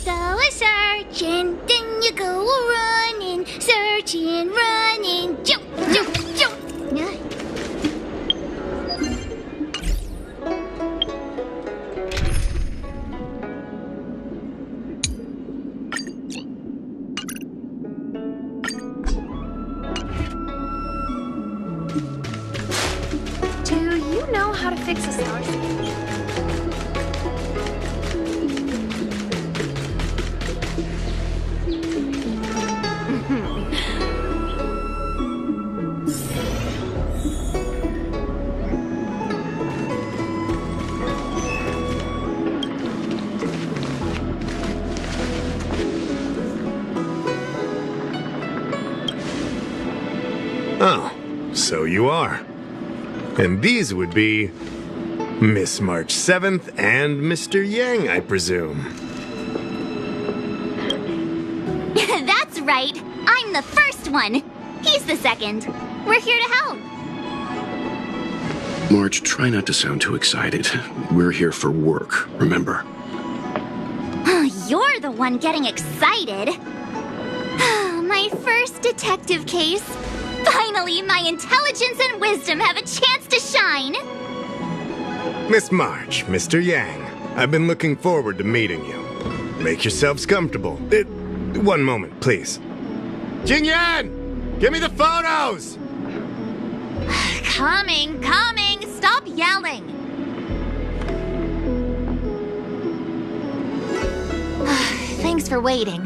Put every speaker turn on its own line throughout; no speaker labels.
go a searching, then you go a running, searching, running, jump, jump, jump.
Do you know how to fix a star scale?
Oh, so you are. And these would be Miss March 7th and Mr. Yang, I presume.
That's right. I'm the first one. He's the second. We're here to help.
March, try not to sound too excited. We're here for work, remember?
You're the one getting excited. My first detective case. Finally, my intelligence and wisdom have a chance to shine.
Miss March, Mr. Yang, I've been looking forward to meeting you. Make yourselves comfortable. One moment, please. Jingyan! Give me the photos!
Coming. Stop yelling. Thanks for waiting.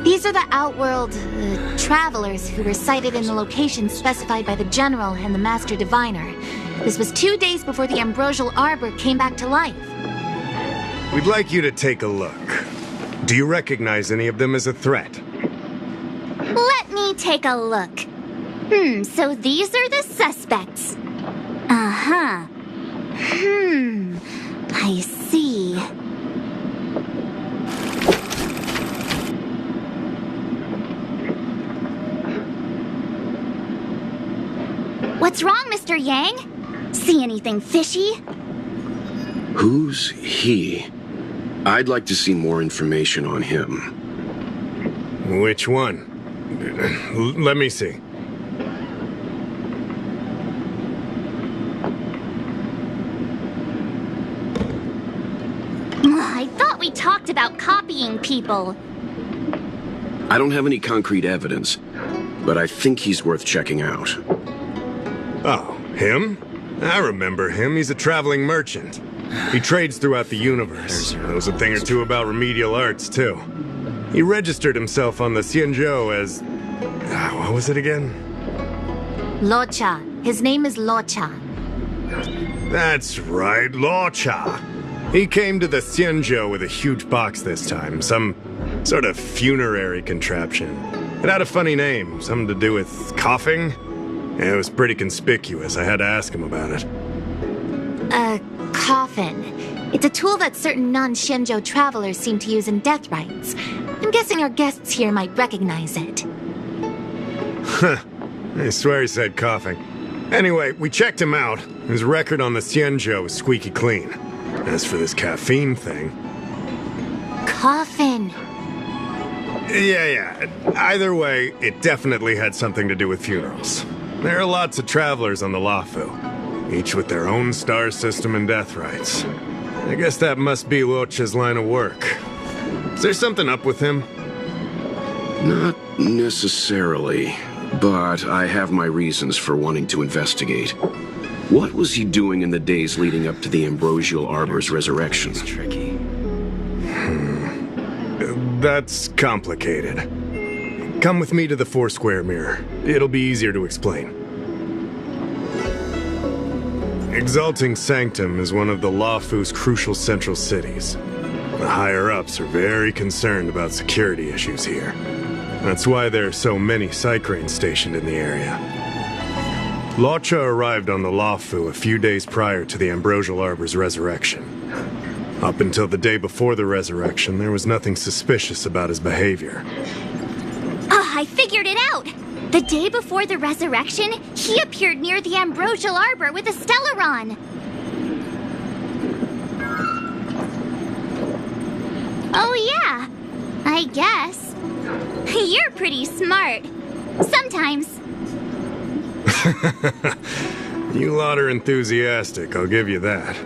These are the Outworld travelers who were sighted in the location specified by the General and the Master Diviner. This was 2 days before the Ambrosial Arbor came back to life.
We'd like you to take a look. Do you recognize any of them as a threat?
Let me take a look. So these are the suspects. Uh-huh. I see. What's wrong, Mr. Yang? See anything fishy?
Who's he? I'd like to see more information on him.
Which one? Let me see.
I thought we talked about copying people.
I don't have any concrete evidence, but I think he's worth checking out.
Oh, him? I remember him. He's a traveling merchant. He trades throughout the universe. Knows a thing or two about remedial arts, too. He registered himself on the Xianzhou as... what was it again?
Locha. His name is Locha.
That's right, Locha. He came to the Xianzhou with a huge box this time. Some sort of funerary contraption. It had a funny name. Something to do with coughing? It was pretty conspicuous. I had to ask him about it.
A coffin. It's a tool that certain non-Xianzhou travelers seem to use in death rites. I'm guessing our guests here might recognize it.
Huh. I swear he said coughing. Anyway, we checked him out. His record on the Xianzhou is squeaky clean. As for this caffeine thing...
Coffin.
Yeah. Either way, it definitely had something to do with funerals. There are lots of travelers on the Luofu, each with their own star system and death rites. I guess that must be Luocha's line of work. Is there something up with him?
Not necessarily, but I have my reasons for wanting to investigate. What was he doing in the days leading up to the Ambrosial Arbor's resurrection?
It's tricky.
That's complicated. Come with me to the Four-Square Mirror. It'll be easier to explain. Exalting Sanctum is one of the Luofu's crucial central cities. The higher-ups are very concerned about security issues here. That's why there are so many Psycranes stationed in the area. Locha arrived on the Luofu a few days prior to the Ambrosial Arbor's resurrection. Up until the day before the resurrection, there was nothing suspicious about his behavior.
I figured it out! The day before the resurrection, he appeared near the Ambrosial Arbor with a Stellaron. Oh yeah,
I guess. You're pretty smart. Sometimes.
You lot are enthusiastic, I'll give you that.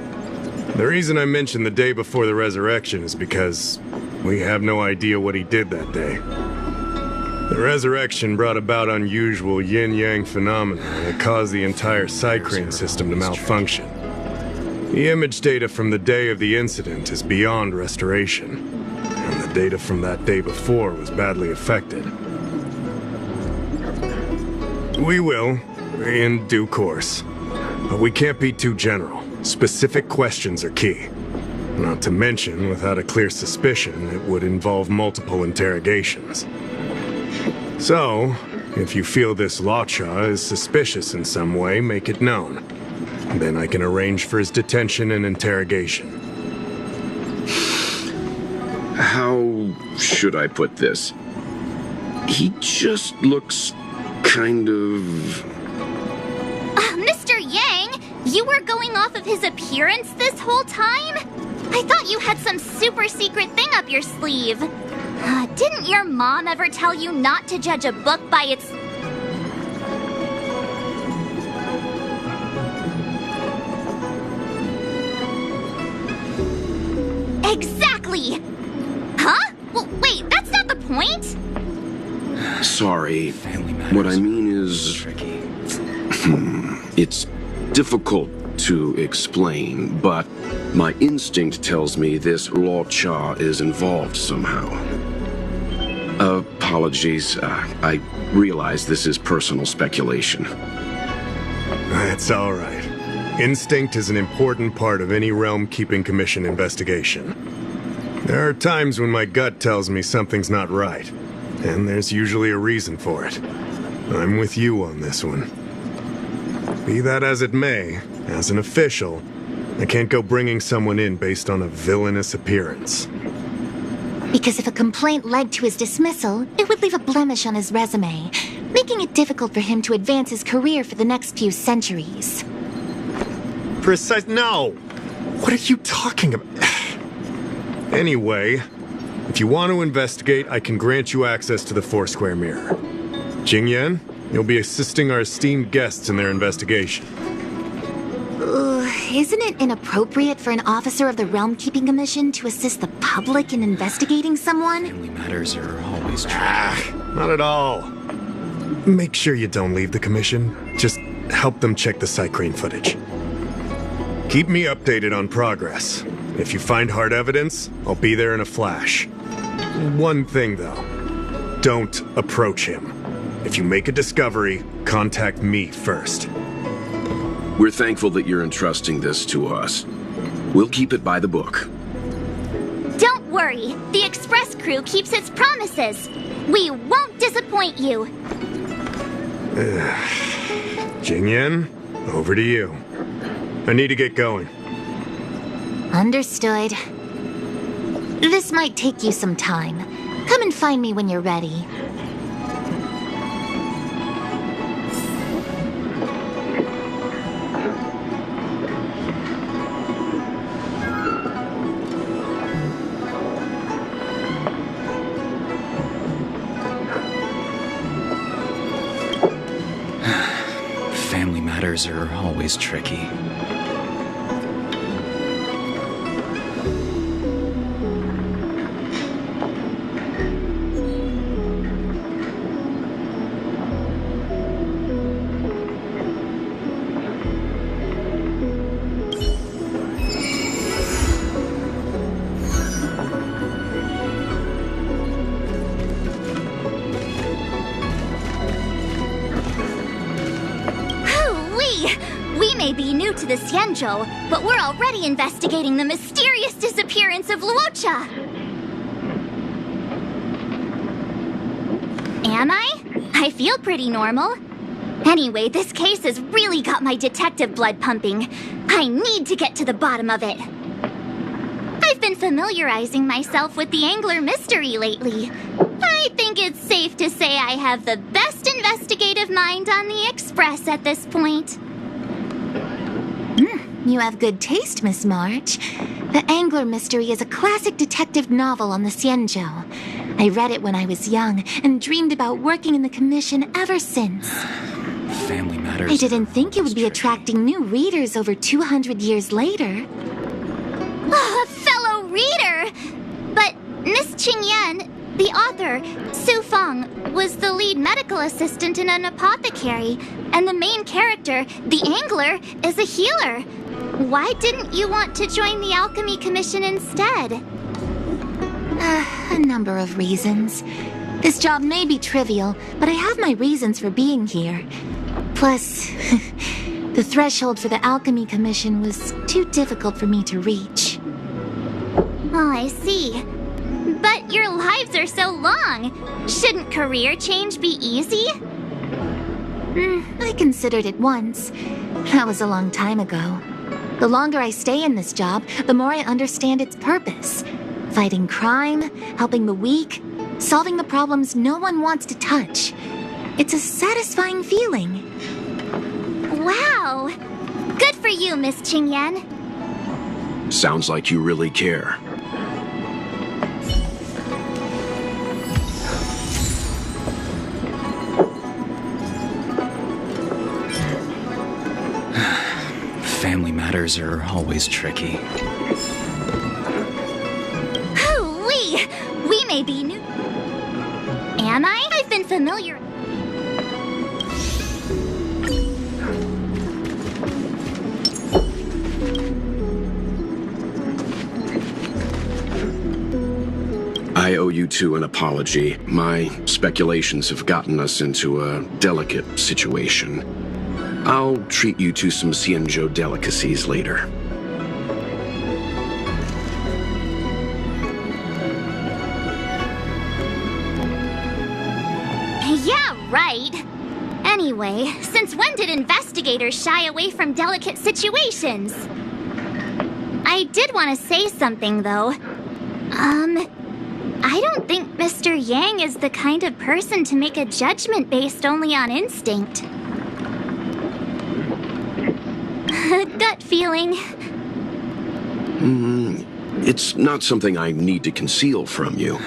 The reason I mentioned the day before the resurrection is because we have no idea what he did that day. The resurrection brought about unusual yin-yang phenomena that caused the entire Psycrane system to malfunction. The image data from the day of the incident is beyond restoration, and the data from that day before was badly affected. We will, in due course. But we can't be too general. Specific questions are key. Not to mention, without a clear suspicion, it would involve multiple interrogations. So, if you feel this Lawcha is suspicious in some way, make it known. Then I can arrange for his detention and interrogation.
How should I put this? He just looks kind of...
Mr. Yang, you were going off of his appearance this whole time? I thought you had some super secret thing up your sleeve. Didn't your mom ever tell you not to judge a book by its... Exactly! Huh? Well, wait, that's not the point!
Sorry. What I mean is... It's difficult to explain, but my instinct tells me this Lawcha is involved somehow. Apologies. I realize this is personal speculation.
That's all right. Instinct is an important part of any Realm Keeping Commission investigation. There are times when my gut tells me something's not right, and there's usually a reason for it. I'm with you on this one. Be that as it may, as an official, I can't go bringing someone in based on a villainous appearance.
Because if a complaint led to his dismissal, it would leave a blemish on his resume, making it difficult for him to advance his career for the next few centuries.
No! What are you talking about? Anyway, if you want to investigate, I can grant you access to the Foursquare Mirror. Jingyan, you'll be assisting our esteemed guests in their investigation.
Isn't it inappropriate for an officer of the Realm Keeping Commission to assist the public in investigating someone?
Family matters are always true.
Not at all. Make sure you don't leave the commission. Just help them check the Psycrane footage. Keep me updated on progress. If you find hard evidence, I'll be there in a flash. One thing, though. Don't approach him. If you make a discovery, contact me first.
We're thankful that you're entrusting this to us. We'll keep it by the book.
Don't worry. The Express crew keeps its promises. We won't disappoint you.
Jingyan, over to you. I need to get going.
Understood. This might take you some time. Come and find me when you're ready.
Family matters are always tricky.
We may be new to the Xianzhou, but we're already investigating the mysterious disappearance of Luocha. Am I? I feel pretty normal. Anyway, this case has really got my detective blood pumping. I need to get to the bottom of it. I've been familiarizing myself with the Angler mystery lately. I think it's safe to say I have the best investigative mind on the Express at this point.
You have good taste, Miss March. The Angler Mystery is a classic detective novel on the Xianzhou. I read it when I was young and dreamed about working in the commission ever since.
Family matters.
I didn't think it would be attracting new readers over 200 years later.
A fellow reader! But Miss Qingyan, the author, Su Feng, was the lead medical assistant in an apothecary, and the main character, the angler, is a healer. Why didn't you want to join the Alchemy Commission instead?
A number of reasons. This job may be trivial, but I have my reasons for being here. Plus, the threshold for the Alchemy Commission was too difficult for me to reach.
Oh, I see. But your lives are so long. Shouldn't career change be easy?
I considered it once. That was a long time ago. The longer I stay in this job, the more I understand its purpose. Fighting crime, helping the weak, solving the problems no one wants to touch. It's a satisfying feeling.
Wow! Good for you, Miss Qingyan.
Sounds like you really care.
Family matters are always tricky.
Hoo-wee! We may be new. Am I? I've been familiar.
I owe you two an apology. My speculations have gotten us into a delicate situation. I'll treat you to some Xianzhou delicacies later.
Yeah, right. Anyway, since when did investigators shy away from delicate situations? I did want to say something, though. I don't think Mr. Yang is the kind of person to make a judgment based only on instinct. Gut feeling.
It's not something I need to conceal from you.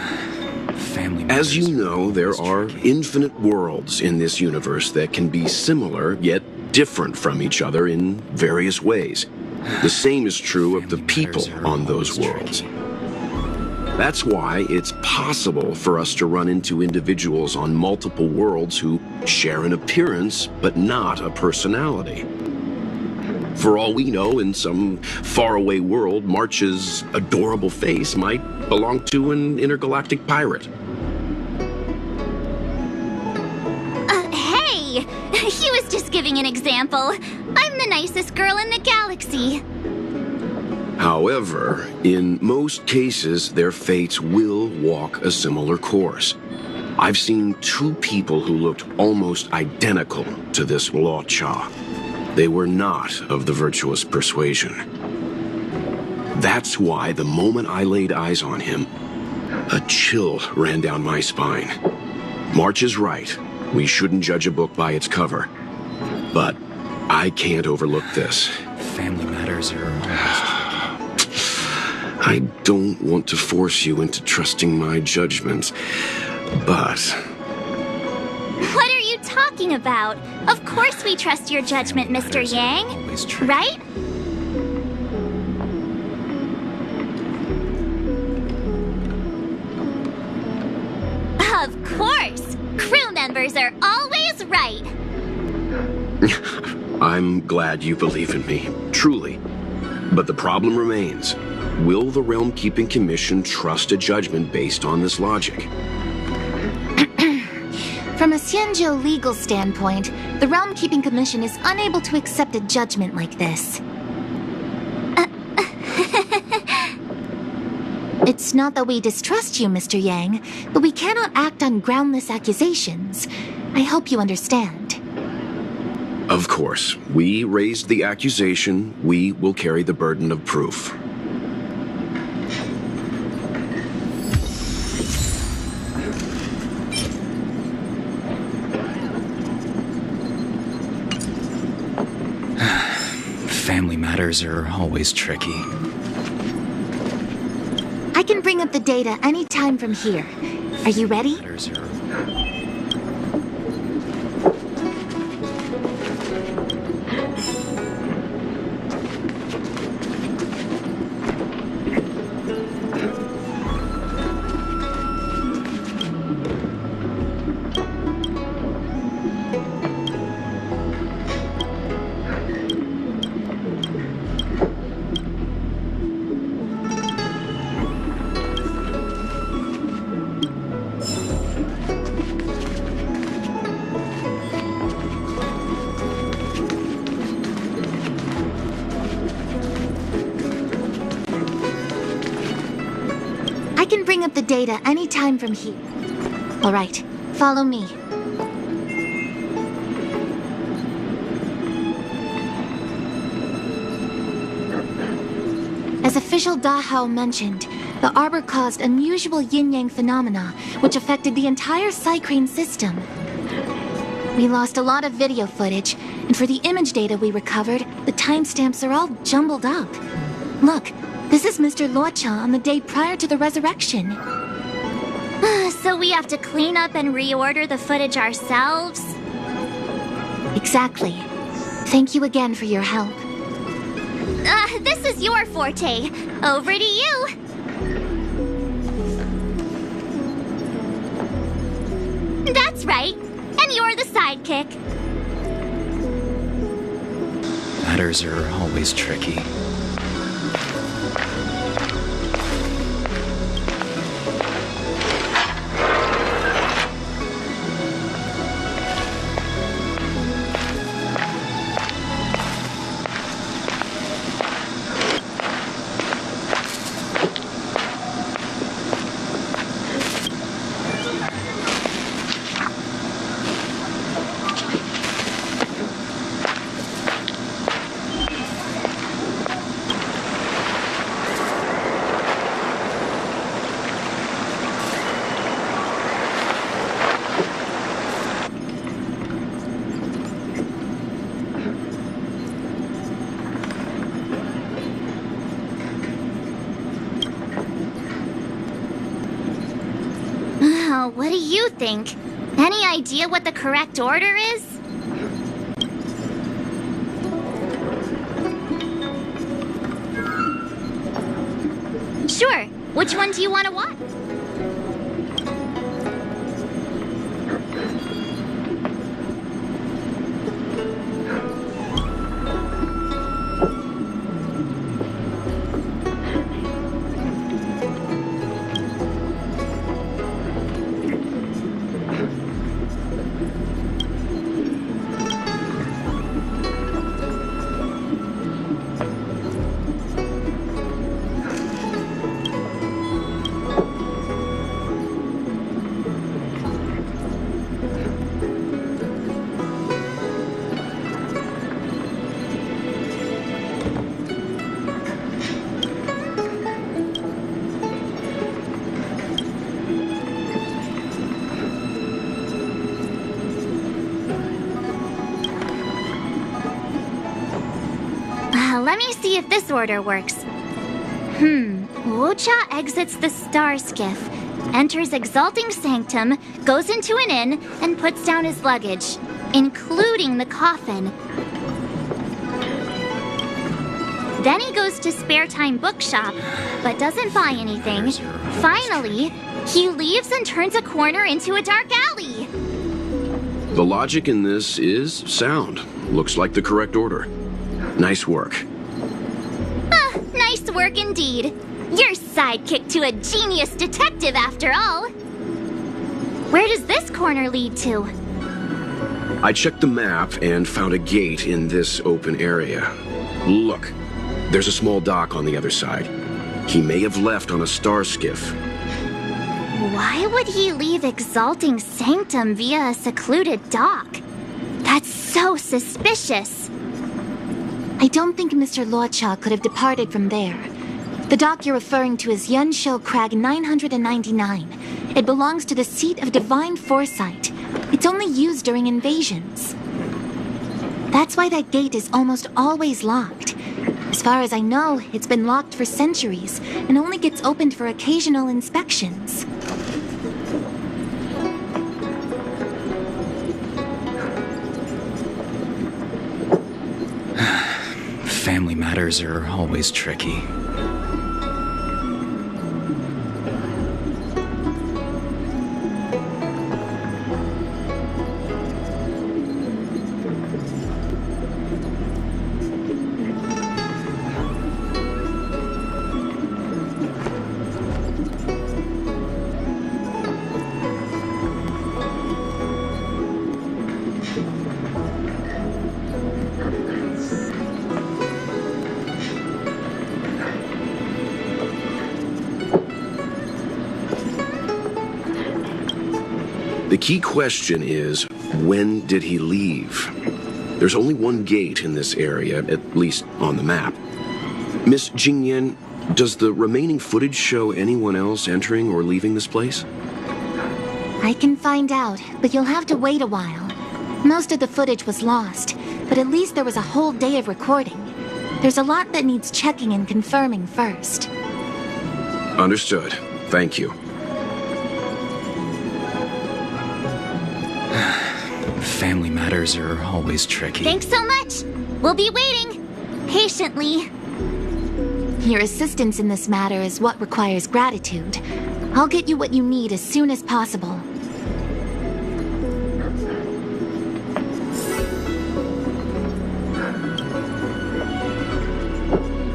Family
As you
matters
know, there are infinite worlds in this universe that can be similar, yet different from each other in various ways. The same is true of the people on those worlds. That's why it's possible for us to run into individuals on multiple worlds who share an appearance, but not a personality. For all we know, in some faraway world, March's adorable face might belong to an intergalactic pirate.
Hey! He was just giving an example. I'm the nicest girl in the galaxy.
However, in most cases, their fates will walk a similar course. I've seen two people who looked almost identical to this Luo Cha. They were not of the virtuous persuasion. That's why the moment I laid eyes on him, a chill ran down my spine. March is right. We shouldn't judge a book by its cover. But I can't overlook this.
Family matters are always tricky.
I don't want to force you into trusting my judgment, but...
What are you talking about? Of course we trust your judgment, Mr.
Matters are
Yang.
always tricky.
Right? Of course! Crew members are always right!
I'm glad you believe in me, truly. But the problem remains. Will the Realm Keeping Commission trust a judgment based on this logic?
From a Xianzhou legal standpoint, the Realm Keeping Commission is unable to accept a judgment like this. It's not that we distrust you, Mr. Yang, but we cannot act on groundless accusations. I hope you understand.
Of course. We raised the accusation. We will carry the burden of proof.
Family matters are always tricky.
I can bring up the data anytime from here. Are you ready?
Matters are...
I can bring up the data anytime from here. All right, follow me. As official Dahao mentioned, the arbor caused unusual yin-yang phenomena, which affected the entire Psycrane system. We lost a lot of video footage, and for the image data we recovered, the timestamps are all jumbled up. Look, this is Mr. Luocha on the day prior to the resurrection.
So we have to clean up and reorder the footage ourselves?
Exactly. Thank you again for your help.
This is your forte. Over to you. That's right. And you're the sidekick.
Matters are always tricky.
What do you think? Any idea what the correct order is? Sure. Which one do you want to watch? Let me see if this order works. Luocha exits the star skiff, enters Exalting Sanctum, goes into an inn, and puts down his luggage, including the coffin. Then he goes to Spare Time Bookshop, but doesn't buy anything. Finally, he leaves and turns a corner into a dark alley.
The logic in this is sound. Looks like the correct order. Nice work.
Nice work indeed. You're sidekick to a genius detective after all. Where does this corner lead to?
I checked the map and found a gate in this open area. Look, there's a small dock on the other side. He may have left on a star skiff.
Why would he leave Exalting Sanctum via a secluded dock? That's so suspicious.
I don't think Mr. Luocha could have departed from there. The dock you're referring to is Yunsho Crag 999. It belongs to the seat of divine foresight. It's only used during invasions. That's why that gate is almost always locked. As far as I know, it's been locked for centuries and only gets opened for occasional inspections.
Family matters are always tricky.
The key question is, when did he leave? There's only one gate in this area, at least on the map. Miss Jingyan, does the remaining footage show anyone else entering or leaving this place?
I can find out, but you'll have to wait a while. Most of the footage was lost, but at least there was a whole day of recording. There's a lot that needs checking and confirming first.
Understood. Thank you.
Family matters are always tricky.
Thanks so much. We'll be waiting. Patiently.
Your assistance in this matter is what requires gratitude. I'll get you what you need as soon as possible.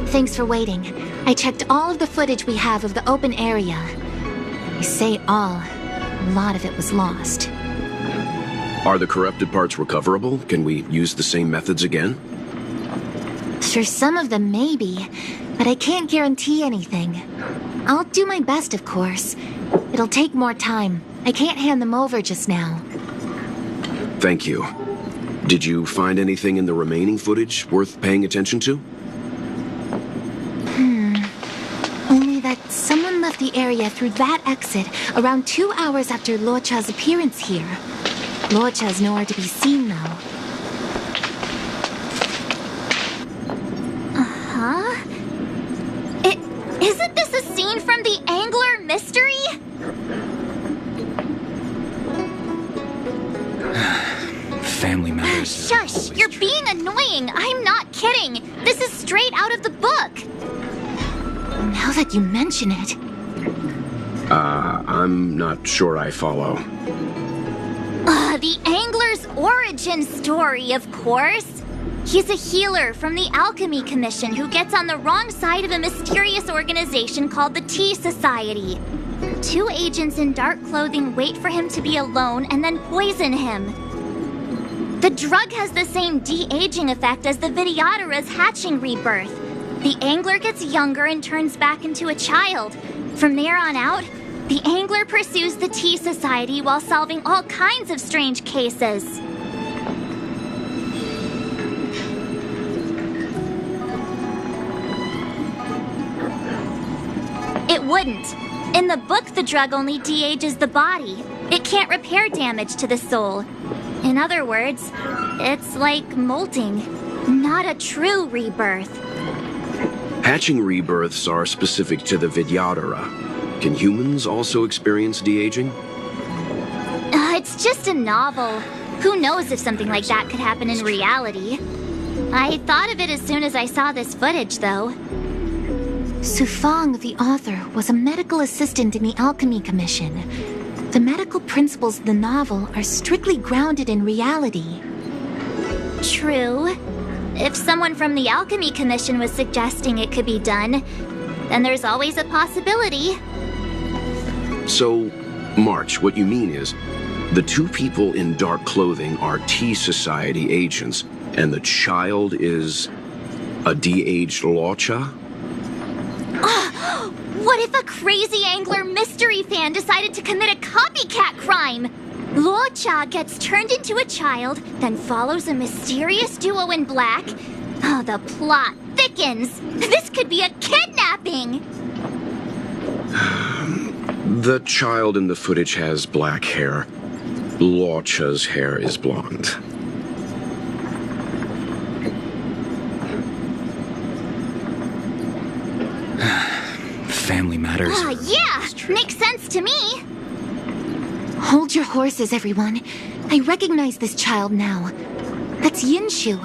Thanks for waiting. I checked all of the footage we have of the open area. I say all. A lot of it was lost.
Are the corrupted parts recoverable? Can we use the same methods again?
For some of them, maybe, but I can't guarantee anything. I'll do my best, of course. It'll take more time. I can't hand them over just now.
Thank you. Did you find anything in the remaining footage worth paying attention to?
Only that someone left the area through that exit around 2 hours after Luocha's appearance here. Luocha's nowhere to be seen, though.
Huh? Isn't this a scene from the Angler mystery?
Family matters.
Shush! You're being annoying! I'm not kidding! This is straight out of the book!
Now that you mention it...
I'm not sure I follow.
The Angler's origin story, of course. He's a healer from the Alchemy Commission who gets on the wrong side of a mysterious organization called the Tea Society. 2 agents in dark clothing wait for him to be alone and then poison him. The drug has the same de-aging effect as the Vidyadhara's hatching rebirth. The Angler gets younger and turns back into a child. From there on out, the Angler pursues the Tea Society while solving all kinds of strange cases. It wouldn't. In the book, the drug only de-ages the body. It can't repair damage to the soul. In other words, it's like molting, not a true rebirth.
Hatching rebirths are specific to the Vidyadhara. Can humans also experience de-aging?
It's just a novel. Who knows if something like that could happen in reality? I thought of it as soon as I saw this footage, though.
Sufang, the author, was a medical assistant in the Alchemy Commission. The medical principles of the novel are strictly grounded in reality.
True. If someone from the Alchemy Commission was suggesting it could be done, then there's always a possibility.
So, March, what you mean is, the 2 people in dark clothing are Tea Society agents, and the child is a de-aged Luocha?
What if a crazy Angler mystery fan decided to commit a copycat crime? Luocha gets turned into a child, then follows a mysterious duo in black. Oh, the plot thickens. This could be a kidnapping!
The child in the footage has black hair. Luocha's hair is blonde.
Family matters.
Yeah! Makes sense to me!
Hold your horses, everyone. I recognize this child now. That's Yinshu.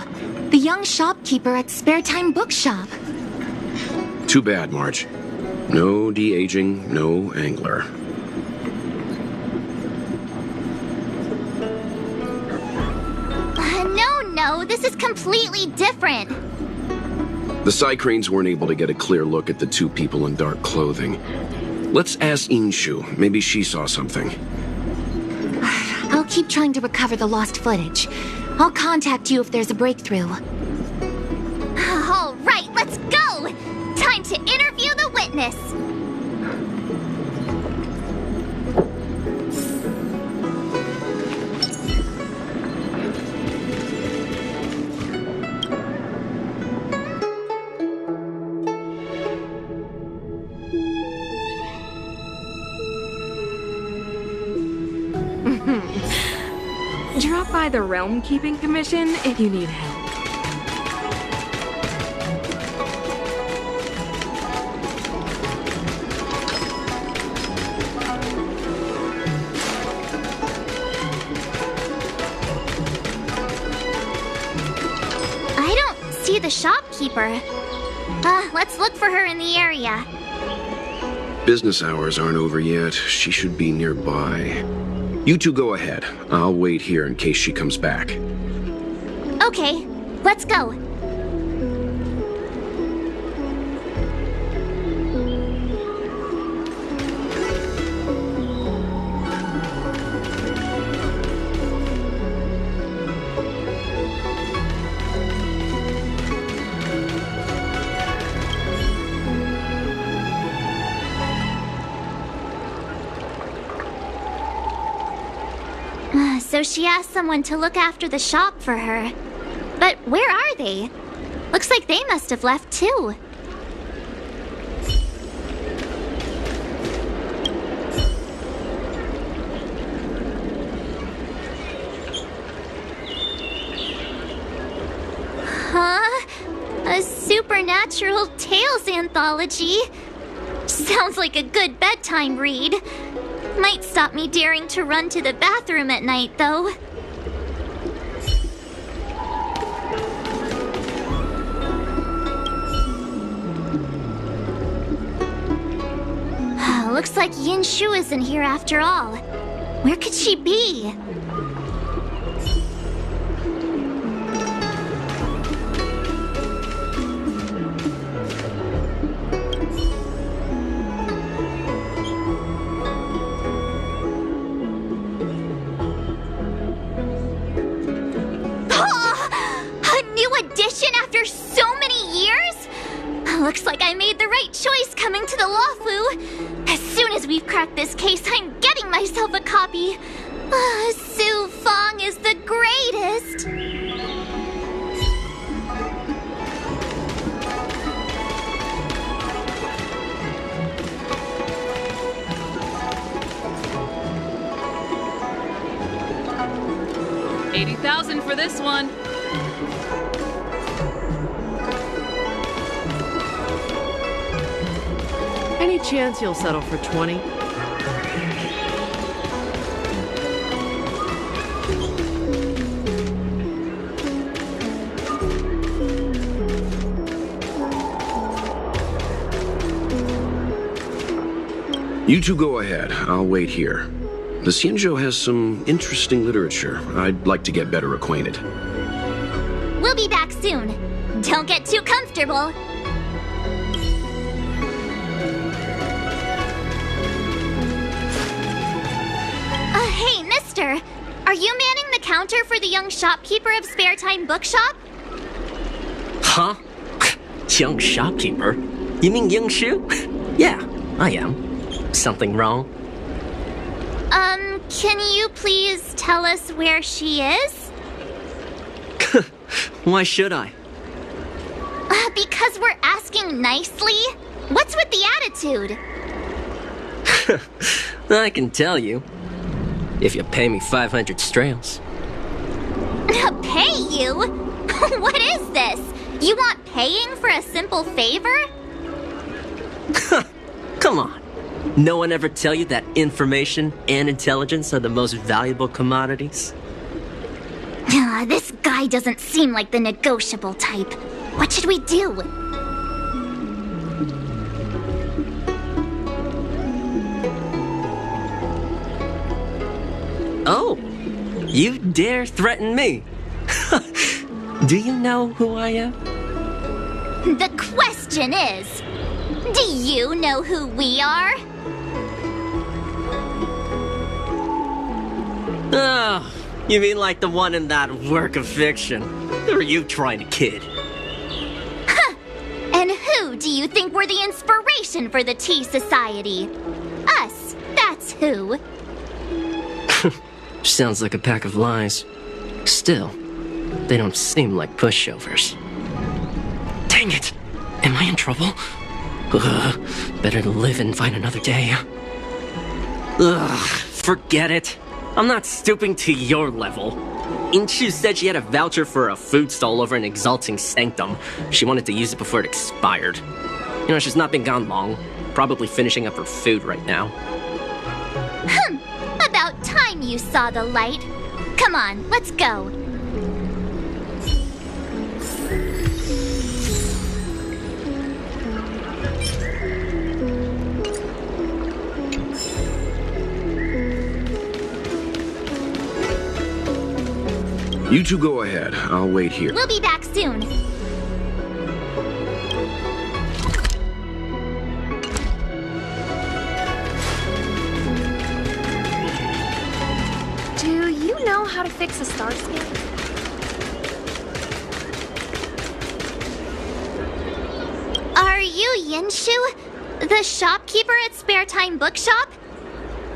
The young shopkeeper at Spare Time Bookshop.
Too bad, Marge. No de-aging, no angler.
No, this is completely different.
The Psycranes weren't able to get a clear look at the two people in dark clothing. Let's ask Inshu. Maybe she saw something.
I'll keep trying to recover the lost footage. I'll contact you if there's a breakthrough.
All right, let's go! Time to interview the witness.
Drop by the Realm Keeping Commission if you need help.
I don't see the shopkeeper. Let's look for her in the area.
Business hours aren't over yet. She should be nearby. You two go ahead. I'll wait here in case she comes back.
Okay, let's go. So she asked someone to look after the shop for her. But where are they? Looks like they must have left too. Huh? A supernatural tales anthology? Sounds like a good bedtime read. Might stop me daring to run to the bathroom at night, though. Looks like Yinshu isn't here after all. Where could she be? Looks like I made the right choice coming to the Lawfu. As soon as we've cracked this case, I'm getting myself a copy. Su Fong is the greatest.
$80,000 for this one.
Any chance you'll settle for 20?
You two go ahead. I'll wait here. The Xianzhou has some interesting literature. I'd like to get better acquainted.
We'll be back soon. Don't get too comfortable. Hey, mister! Are you manning the counter for the young shopkeeper of Spare Time Bookshop?
Huh? Young shopkeeper? You mean Yingshu? Yeah, I am. Something wrong?
Can you please tell us where she is?
Why should I?
Because we're asking nicely. What's with the attitude?
I can tell you. If you pay me 500 strails.
Pay you? What is this? You want paying for a simple favor?
Come on. No one ever tell you that information and intelligence are the most valuable commodities?
This guy doesn't seem like the negotiable type. What should we do?
Oh, you dare threaten me? Do you know who I am?
The question is, do you know who we are?
Oh, you mean like the one in that work of fiction? Who are you trying to kid?
And who do you think were the inspiration for the Tea Society? Us, that's who.
Sounds like a pack of lies. Still, they don't seem like pushovers. Dang it! Am I in trouble? Better to live and find another day. Forget it. I'm not stooping to your level. Inchu said she had a voucher for a food stall over in Exalting Sanctum. She wanted to use it before it expired. You know, she's not been gone long. Probably finishing up her food right now.
About time you saw the light. Come on, let's go.
You two go ahead. I'll wait here.
We'll be back soon.
Do you know how to fix a star scan?
Are you Yinshu, the shopkeeper at Spare Time Bookshop?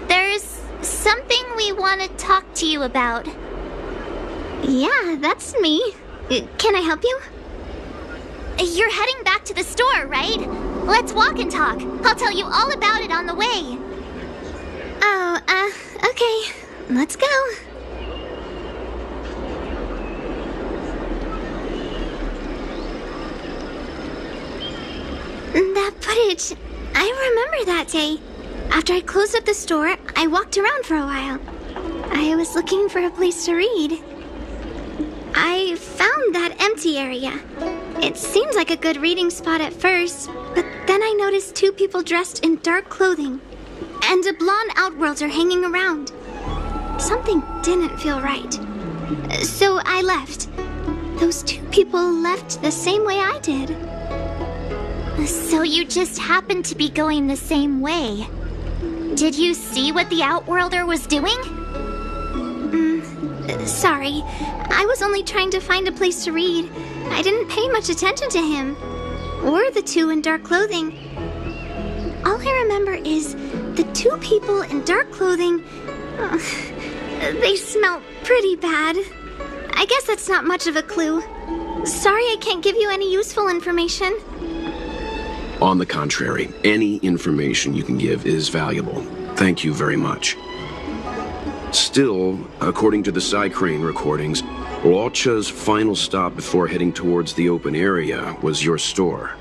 There's something we want to talk to you about.
Yeah, that's me. Can I help you?
You're heading back to the store, right? Let's walk and talk. I'll tell you all about it on the way.
Oh, okay. Let's go. That footage, I remember that day. After I closed up the store, I walked around for a while. I was looking for a place to read. I found that empty area. It seemed like a good reading spot at first, but then I noticed two people dressed in dark clothing and a blonde outworlder hanging around. Something didn't feel right. So I left. Those two people left the same way I did.
So you just happened to be going the same way. Did you see what the outworlder was doing?
Sorry. I was only trying to find a place to read. I didn't pay much attention to him. Or the two in dark clothing. All I remember is the two people in dark clothing... they smell pretty bad. I guess that's not much of a clue. Sorry I can't give you any useful information.
On the contrary, any information you can give is valuable. Thank you very much. Still, according to the Psy-Crane recordings, Walcha's final stop before heading towards the open area was your store.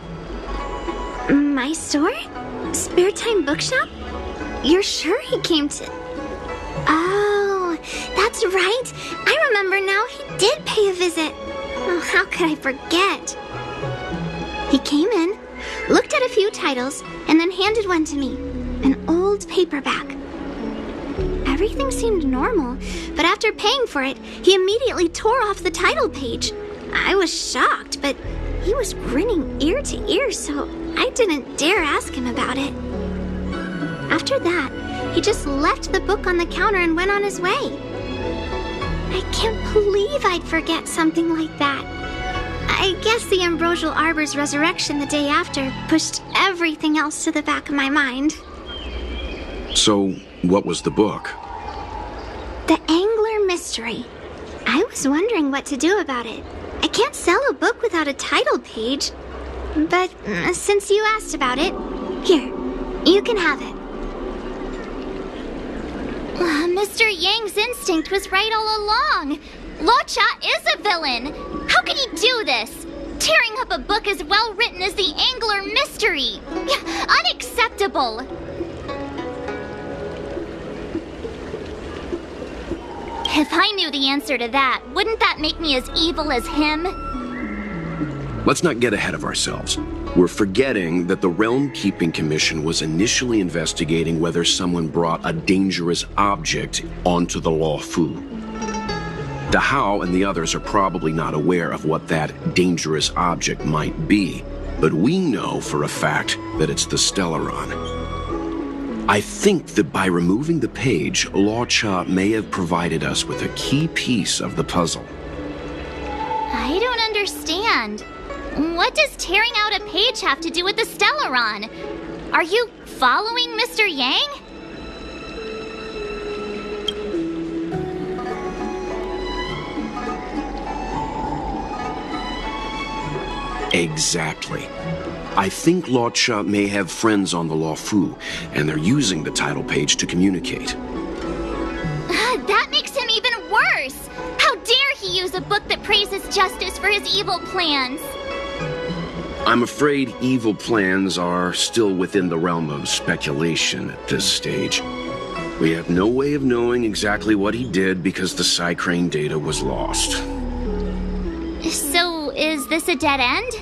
My store? Spare Time Bookshop? You're sure he came to... Oh, that's right. I remember now, he did pay a visit. Oh, how could I forget? He came in, looked at a few titles, and then handed one to me. An old paperback. Everything seemed normal, but after paying for it, he immediately tore off the title page. I was shocked, but he was grinning ear to ear, so I didn't dare ask him about it. After that, he just left the book on the counter and went on his way. I can't believe I'd forget something like that. I guess the Ambrosial Arbor's resurrection the day after pushed everything else to the back of my mind.
So, what was the book?
The Angler Mystery. I was wondering what to do about it. I can't sell a book without a title page. But since you asked about it, here, you can have it.
Mr. Yang's instinct was right all along. Locha is a villain. How can he do this? Tearing up a book as well written as the Angler Mystery. Unacceptable. If I knew the answer to that, wouldn't that make me as evil as him?
Let's not get ahead of ourselves. We're forgetting that the Realm Keeping Commission was initially investigating whether someone brought a dangerous object onto the Luofu. Dahao and the others are probably not aware of what that dangerous object might be, but we know for a fact that it's the Stellaron. I think that by removing the page, Luo Cha may have provided us with a key piece of the puzzle.
I don't understand. What does tearing out a page have to do with the Stellaron? Are you following Mr. Yang?
Exactly. I think Luo Cha may have friends on the Luofu, and they're using the title page to communicate.
That makes him even worse! How dare he use a book that praises justice for his evil plans?
I'm afraid evil plans are still within the realm of speculation at this stage. We have no way of knowing exactly what he did because the Psy-Crane data was lost.
So, is this a dead end?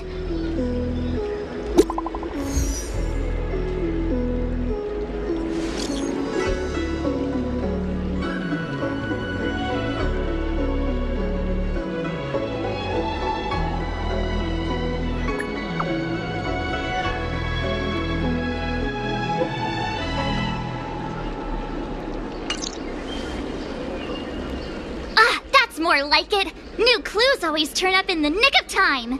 More like it. New clues always turn up in the nick of time.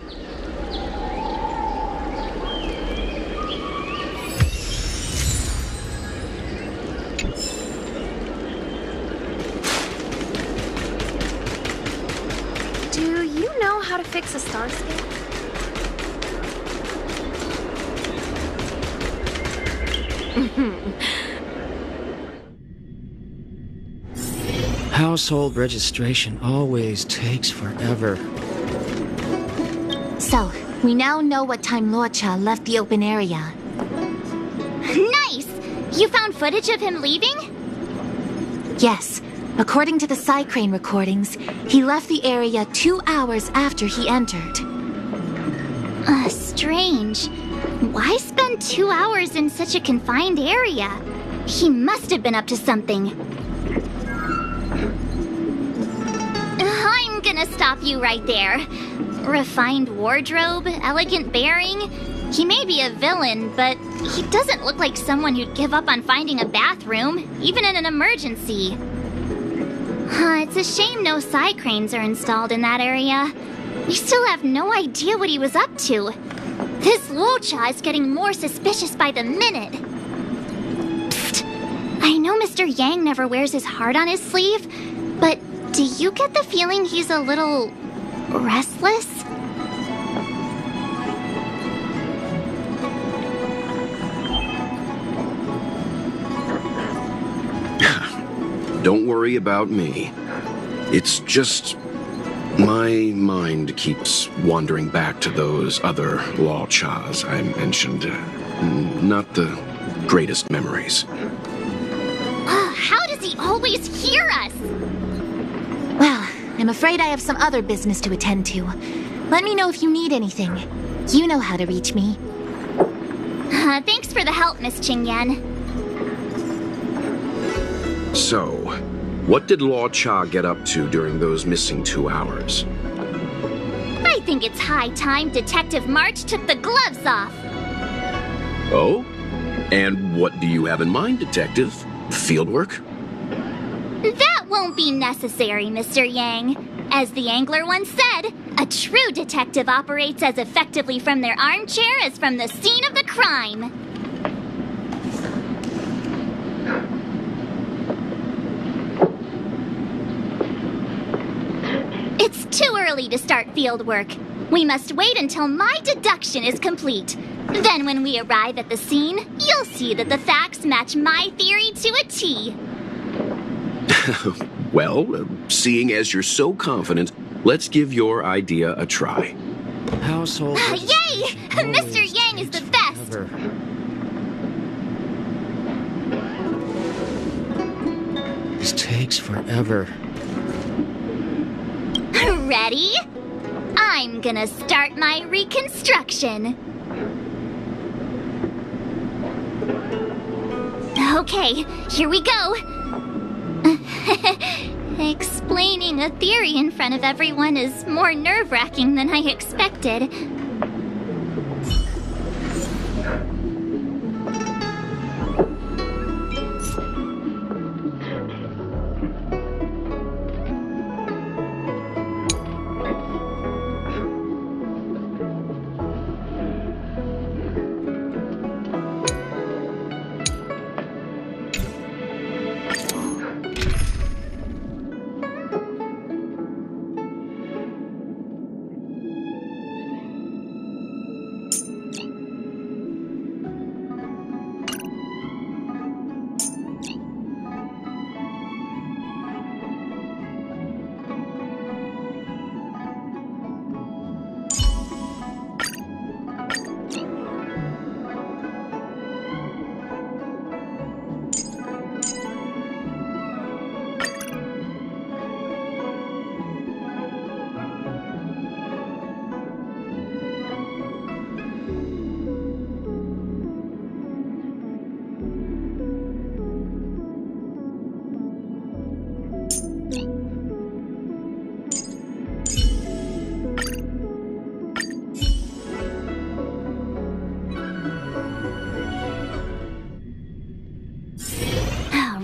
Do you know how to fix a starscape?
Household registration always takes forever.
So, we now know what time Luo Cha left the open area.
Nice! You found footage of him leaving?
Yes. According to the Psy-Crane recordings, he left the area 2 hours after he entered.
Strange. Why spend 2 hours in such a confined area? He must have been up to something. I'm gonna stop you right there. Refined wardrobe, elegant bearing. He may be a villain, but he doesn't look like someone who'd give up on finding a bathroom, even in an emergency. It's a shame no Psy-Cranes are installed in that area. We still have no idea what he was up to. This Luo Cha is getting more suspicious by the minute. Psst. I know Mr. Yang never wears his heart on his sleeve, but do you get the feeling he's a little restless?
Don't worry about me. It's just my mind keeps wandering back to those other Luo Chas I mentioned. Not the greatest memories.
How does he always hear us?
Well, I'm afraid I have some other business to attend to. Let me know if you need anything. You know how to reach me.
Thanks for the help, Miss Qingyan.
So, what did Luo Cha get up to during those missing 2 hours?
I think it's high time Detective March took the gloves off.
Oh? And what do you have in mind, Detective? Fieldwork?
That won't be necessary, Mr. Yang. As the angler once said, a true detective operates as effectively from their armchair as from the scene of the crime. It's too early to start field work. We must wait until my deduction is complete. Then when we arrive at the scene, you'll see that the facts match my theory to a T.
Well, seeing as you're so confident, let's give your idea a try.
Household
Yay! Mr. Yang is the best!
forever.
This takes forever. Ready? I'm gonna start my reconstruction. Okay, here we go. Explaining a theory in front of everyone is more nerve-wracking than I expected.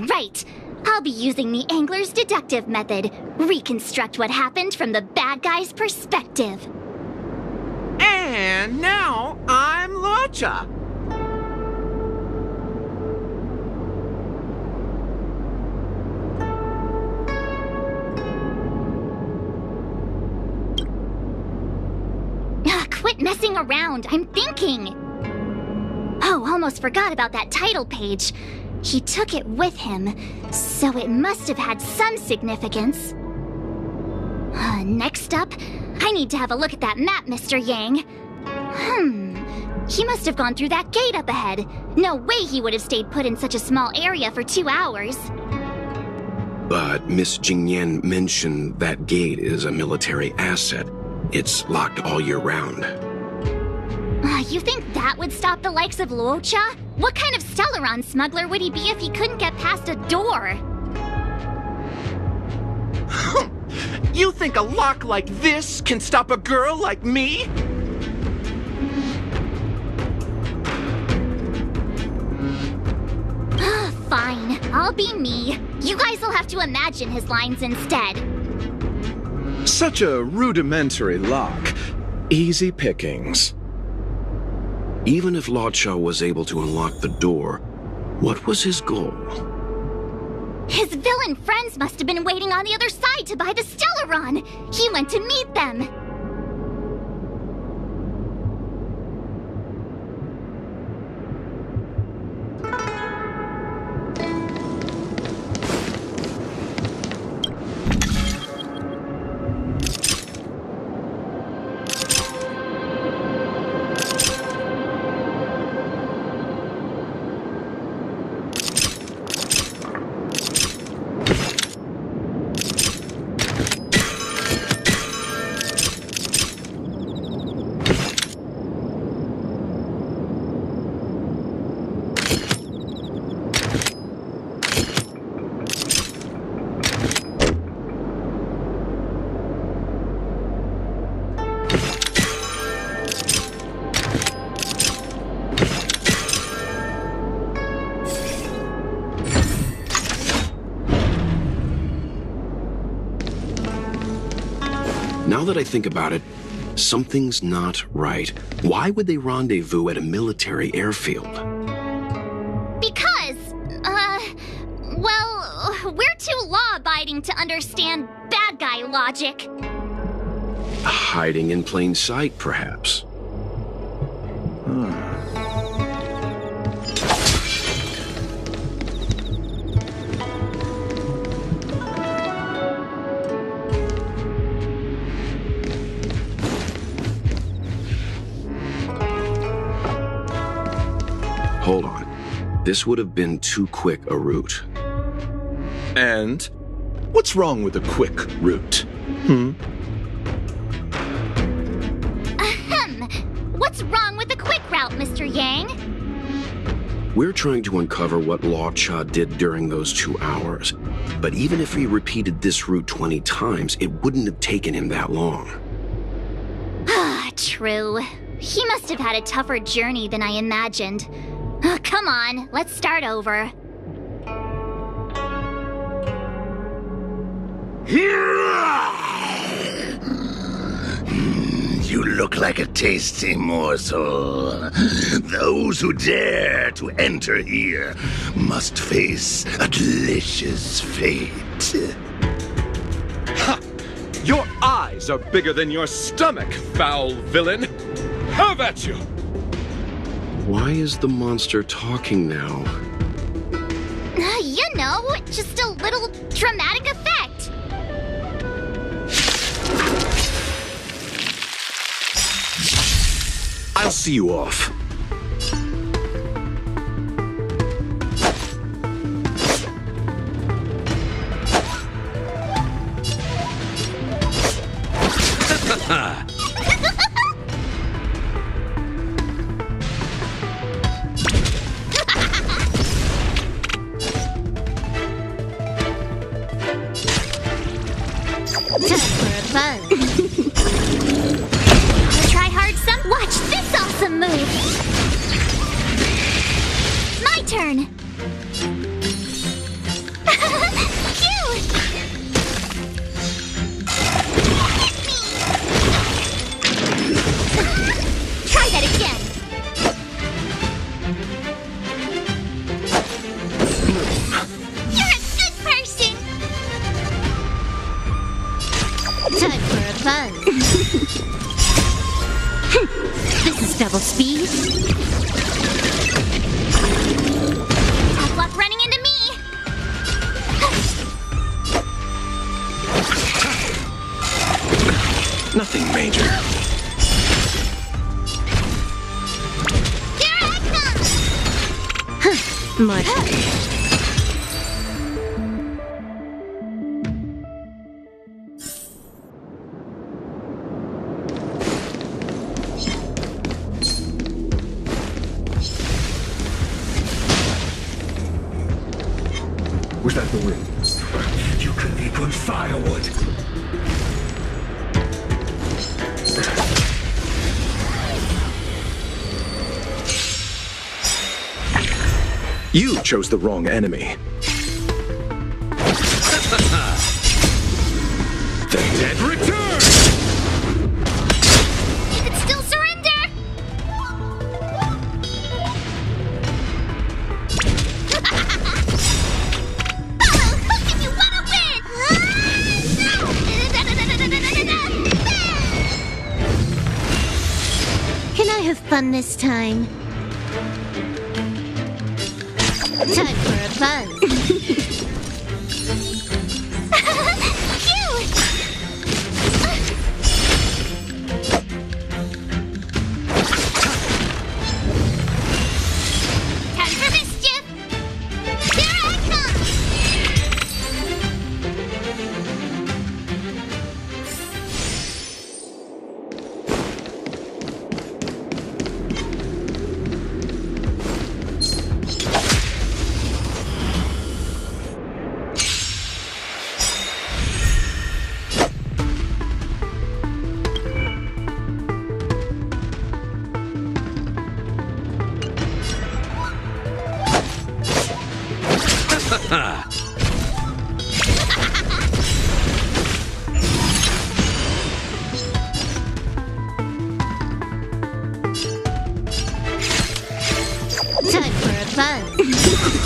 Right. I'll be using the angler's deductive method. Reconstruct what happened from the bad guy's perspective.
And now I'm Lucha.
Quit messing around. I'm thinking. Oh, almost forgot about that title page. He took it with him, so it must have had some significance. Next up, I need to have a look at that map, Mr. Yang. He must have gone through that gate up ahead. No way he would have stayed put in such a small area for 2 hours.
But Miss Jingyan mentioned that gate is a military asset. It's locked all year round.
You think that would stop the likes of Luocha? What kind of Stellaron smuggler would he be if he couldn't get past a door?
You think a lock like this can stop a girl like me?
Fine, I'll be me. You guys will have to imagine his lines instead.
Such a rudimentary lock. Easy pickings.
Even if Lucha was able to unlock the door, what was his goal?
His villain friends must have been waiting on the other side to buy the Stellaron. He went to meet them.
Now that I think about it, something's not right. Why would they rendezvous at a military airfield?
Because, well, we're too law-abiding to understand bad guy logic.
Hiding in plain sight, perhaps. Hold on. This would have been too quick a route.
And what's wrong with a quick route?
What's wrong with the quick route, Mr. Yang?
We're trying to uncover what Law Cha did during those 2 hours. But even if he repeated this route 20 times, it wouldn't have taken him that long.
Ah, true. He must have had a tougher journey than I imagined. Come on, let's start over.
You look like a tasty morsel. Those who dare to enter here must face a delicious fate.
Ha! Your eyes are bigger than your stomach, foul villain! Have at you!
Why is the monster talking now?
You know, just a little dramatic effect.
I'll see you off.
Try hard some. Watch this awesome move. My turn. Cute. Try that again. You're a good person.
Time for a buzz. This is double speed.
Tough luck running into me.
Nothing major.
Here I come.
Much.
Was that the ring? You could be good firewood.
You chose the wrong enemy. The dead return!
You can still surrender. Who can you wanna win?
Can I have fun this time? Time for a buzz.
Cute. Time for mischief. Here I come.
Time for a buzz.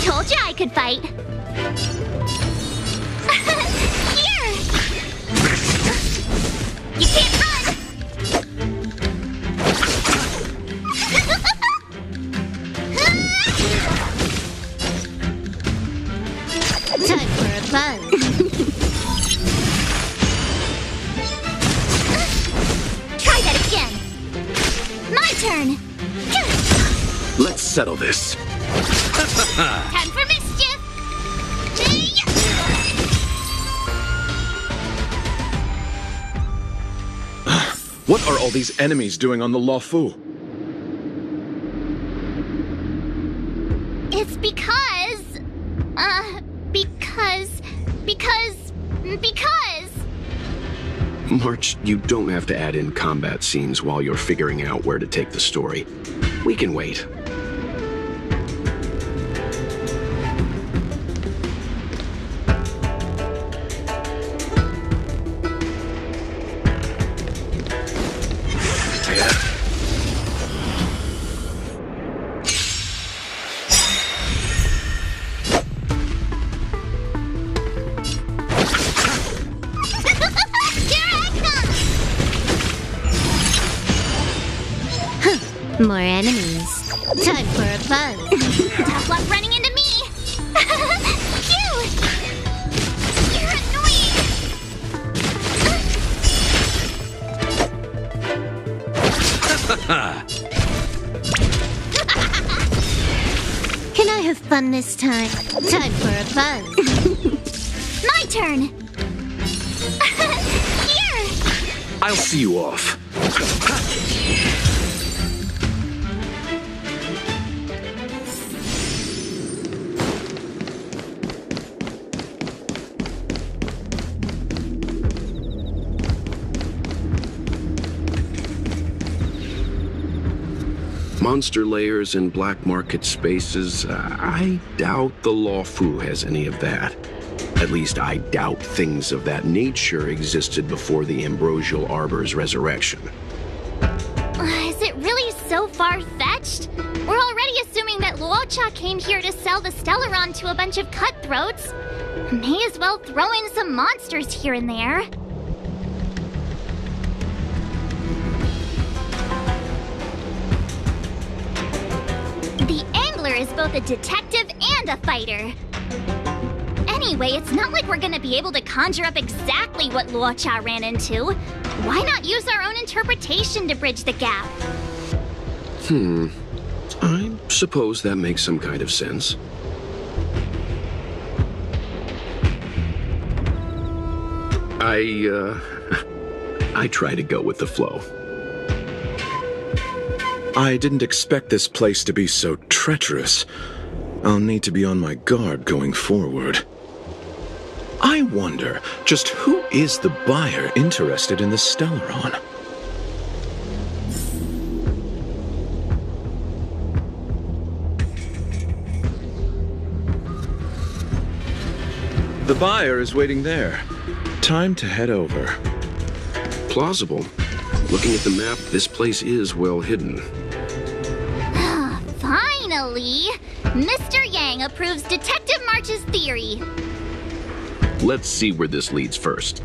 Told you I could fight. Here. You can't run.
Time for a buzz.
Try that again. My turn.
Let's settle this.
Time for mischief.
What are all these enemies doing on the Luofu?
Because...
March, you don't have to add in combat scenes while you're figuring out where to take the story. We can wait.
More enemies. Time for a buzz.
Tough luck running into me! Phew! You're annoying!
Can I have fun this time? Time for a buzz.
My turn! Here!
I'll see you off.
Monster layers and black market spaces, I doubt the Lawfu has any of that. At least I doubt things of that nature existed before the Ambrosial Arbor's resurrection.
Is it really so far-fetched? We're already assuming that Luocha came here to sell the Stellaron to a bunch of cutthroats. May as well throw in some monsters here and there. The Angler is both a detective and a fighter. Anyway, it's not like we're gonna be able to conjure up exactly what Luocha ran into. Why not use our own interpretation to bridge the gap?
I suppose that makes some kind of sense. I try to go with the flow.
I didn't expect this place to be so treacherous. I'll need to be on my guard going forward. I wonder, just who is the buyer interested in the Stellaron? The buyer is waiting there. Time to head over.
Plausible. Looking at the map, this place is well hidden.
Finally! Mr. Yang approves Detective March's theory.
Let's see where this leads first.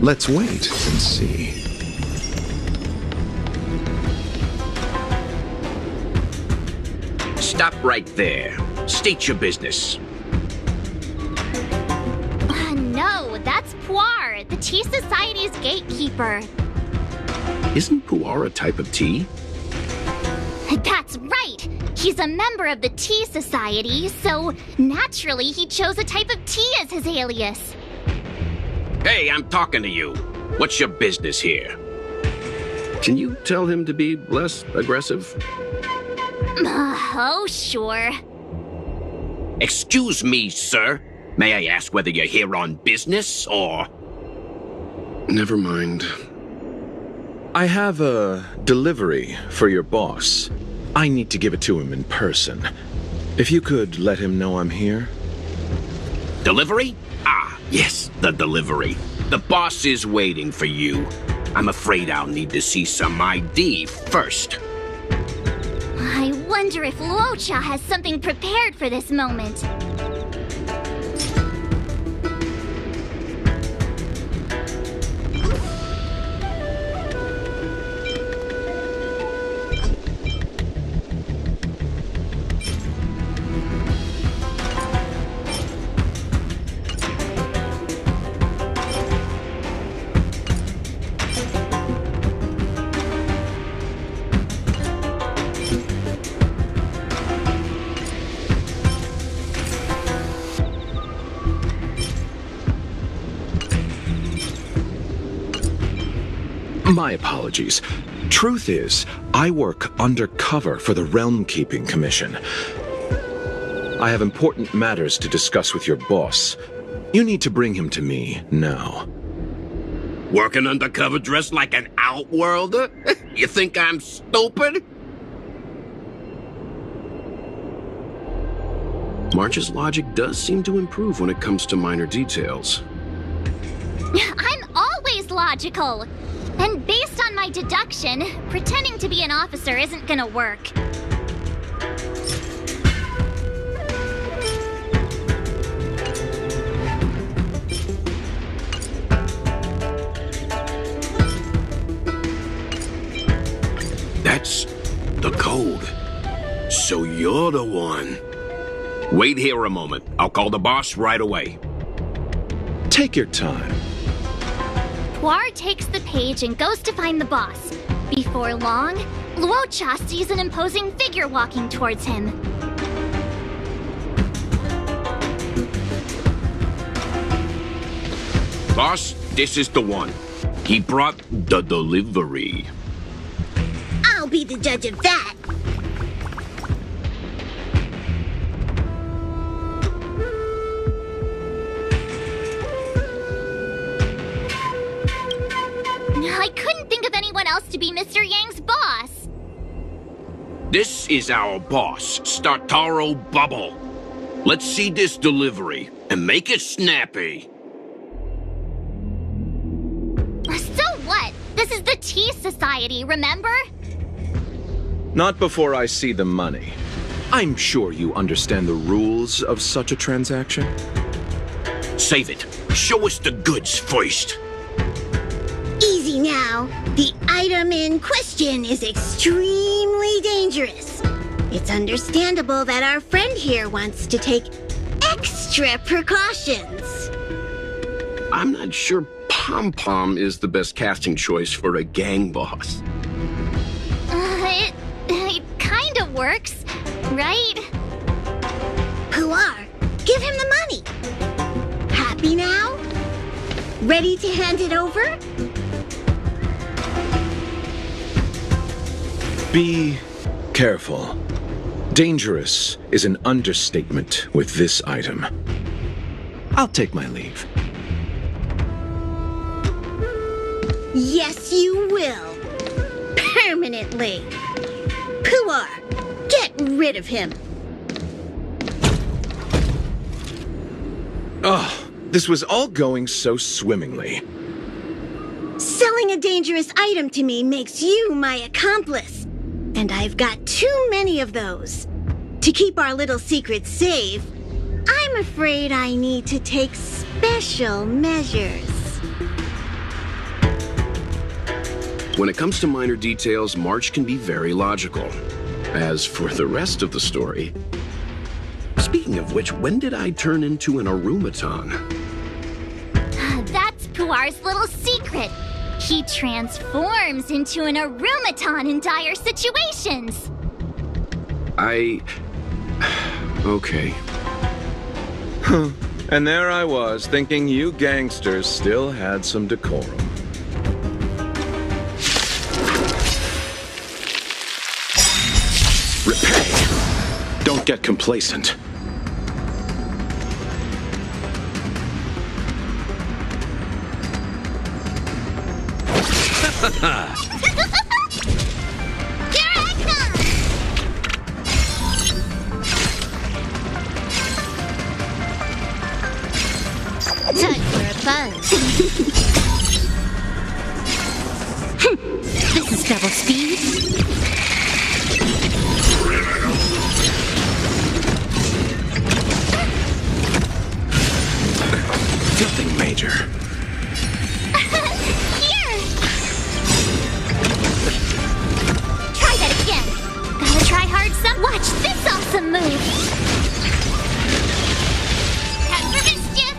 Let's wait and see.
Stop right there. State your business.
No, that's Puar, the Tea Society's gatekeeper.
Isn't Puar a type of tea?
That's right! He's a member of the Tea Society, so naturally he chose a type of tea as his alias.
Hey, I'm talking to you. What's your business here?
Can you tell him to be less aggressive?
Oh, sure.
Excuse me, sir. May I ask whether you're here on business, or...
Never mind.
I have a delivery for your boss. I need to give it to him in person. If you could let him know I'm here.
Delivery? Ah, yes, the delivery. The boss is waiting for you. I'm afraid I'll need to see some ID first.
I wonder if Luocha has something prepared for this moment.
My apologies. Truth is, I work undercover for the Realm Keeping Commission. I have important matters to discuss with your boss. You need to bring him to me now.
Working undercover dressed like an outworlder? You think I'm stupid?
March's logic does seem to improve when it comes to minor details.
I'm always logical. And based on my deduction, pretending to be an officer isn't gonna work.
That's the code. So you're the one. Wait here a moment. I'll call the boss right away.
Take your time.
Poir takes the page and goes to find the boss. Before long, Luocha sees an imposing figure walking towards him.
Boss, this is the one. He brought the delivery.
I'll be the judge of that.
I couldn't think of anyone else to be Mr. Yang's boss.
This is our boss, Startaro Bubble. Let's see this delivery and make it snappy.
So what? This is the Tea Society, remember?
Not before I see the money. I'm sure you understand the rules of such a transaction.
Save it. Show us the goods first.
Easy now. The item in question is extremely dangerous. It's understandable that our friend here wants to take extra precautions.
I'm not sure Pom Pom is the best casting choice for a gang boss.
It kind of works, right?
Puar, give him the money. Happy now? Ready to hand it over?
Be careful. Dangerous is an understatement with this item. I'll take my leave.
Yes, you will. Permanently. Puar, get rid of him.
Oh, this was all going so swimmingly.
Selling a dangerous item to me makes you my accomplice. And I've got too many of those. To keep our little secret safe, I'm afraid I need to take special measures.
When it comes to minor details, March can be very logical. As for the rest of the story... Speaking of which, when did I turn into an Arumaton?
That's Puar's little secret. He transforms into an Arumaton in dire situations.
Okay.
Huh. And there I was, thinking you gangsters still had some decorum. Repay! Don't get complacent.
Time for a buzz. This is double speed.
Nothing major.
Here! Try that again. Gotta try hard some. Watch this awesome move. Time for mischief.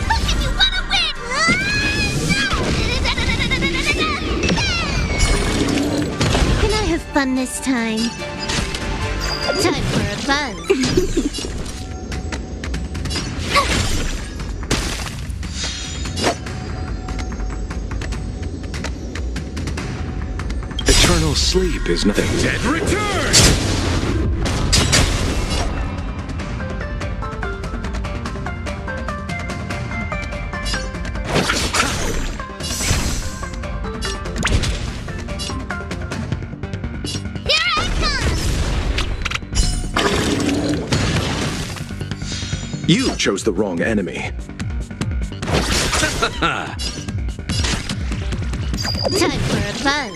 Look if you wanna win!
Can I have fun this time? Time for a buzz.
Eternal sleep is nothing.
Dead return!
You chose the wrong enemy.
Time for a buzz.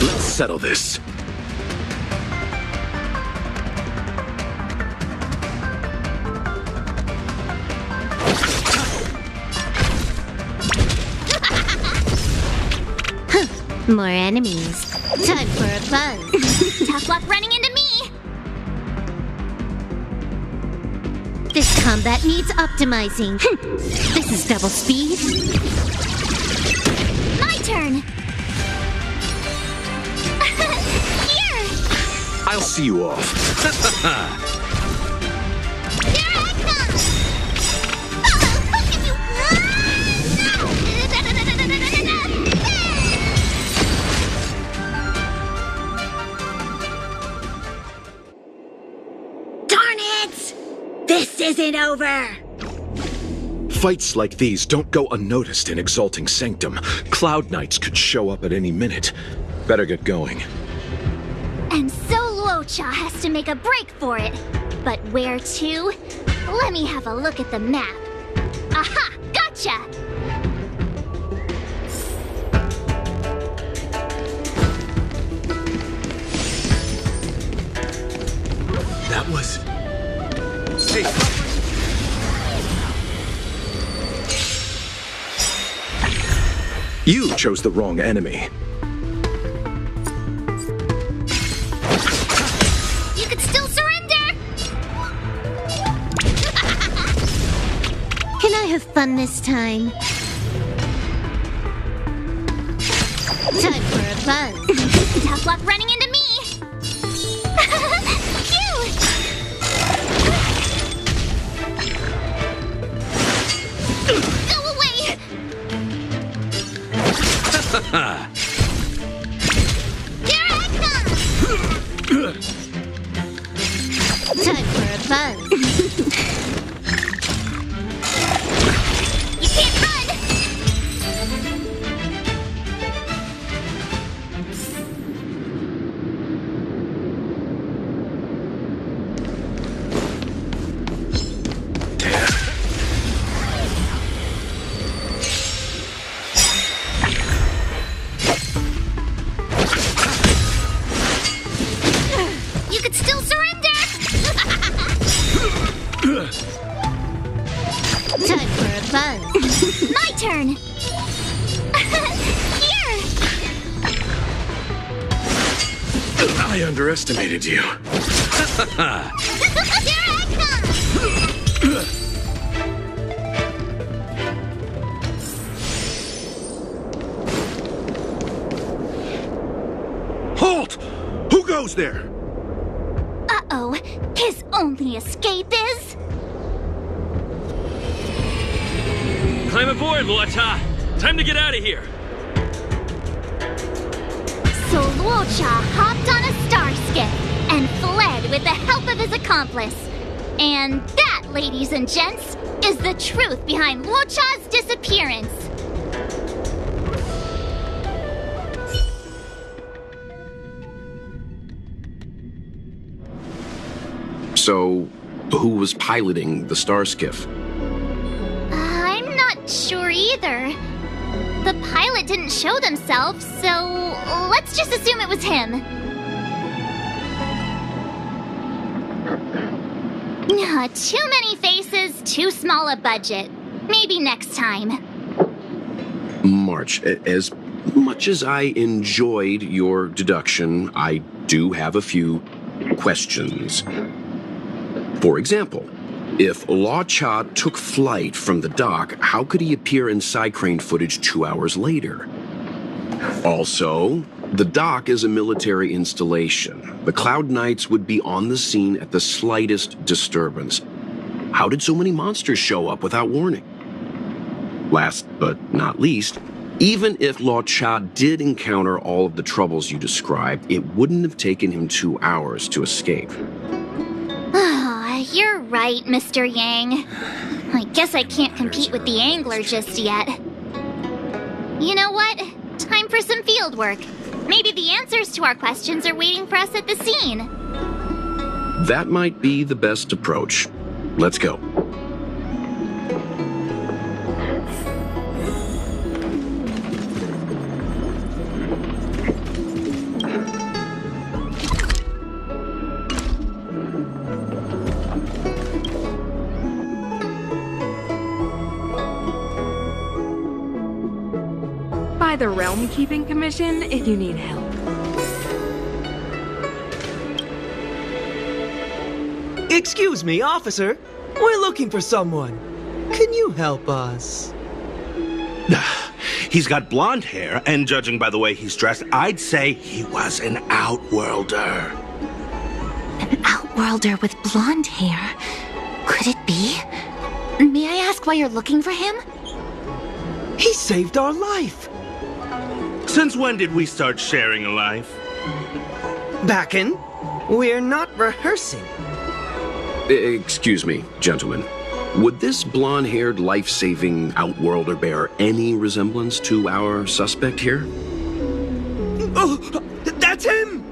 Let's settle this.
More enemies. Time for a buzz.
Tough luck running into me!
This combat needs optimizing. This is double speed.
My turn! Here!
I'll see you off.
Here I come! Oh, look at you!
Darn it! This isn't over!
Fights like these don't go unnoticed in Exalting Sanctum. Cloud Knights could show up at any minute. Better get going.
And so Luocha has to make a break for it. But where to? Let me have a look at the map. Aha! Gotcha!
That was... Hey!
You chose the wrong enemy.
You could still surrender!
Can I have fun this time? Time for a buzz.
Tough luck running into me! Cute! Go away! Here I come!
Time for a buzz.
You can't run! You could still surrender!
Time for a buzz.
My turn! Here!
I underestimated you.
Here I come!
Halt! Who goes there?
Uh-oh, his only escape is...
Climb aboard, Luocha! Time to get out of here!
So Luocha hopped on a star skiff and fled with the help of his accomplice. And that, ladies and gents, is the truth behind Luocha's disappearance.
So, who was piloting the star skiff?
I'm not sure either. The pilot didn't show themselves, so let's just assume it was him. Too many faces, too small a budget. Maybe next time.
March, as much as I enjoyed your deduction, I do have a few questions. For example, if Luocha took flight from the dock, how could he appear in side crane footage 2 hours later? Also, The dock is a military installation. The Cloud Knights would be on the scene at the slightest disturbance. How did so many monsters show up without warning? Last but not least, even if Lao Cha did encounter all of the troubles you described, it wouldn't have taken him 2 hours to escape.
You're right, Mr. Yang. I guess I can't compete with the angler just yet. You know what? Time for some field work. Maybe the answers to our questions are waiting for us at the scene.
That might be the best approach. Let's go.
By the Realm Keeping Commission if you need help.
Excuse me, officer. We're looking for someone. Can you help us?
He's got blonde hair, and judging by the way he's dressed, I'd say he was an outworlder.
An outworlder with blonde hair? Could it be? May I ask why you're looking for him?
He saved our life.
Since when did we start sharing a life?
Backen, we're not rehearsing.
Excuse me, gentlemen. Would this blonde-haired, life-saving outworlder bear any resemblance to our suspect here?
Oh, that's him!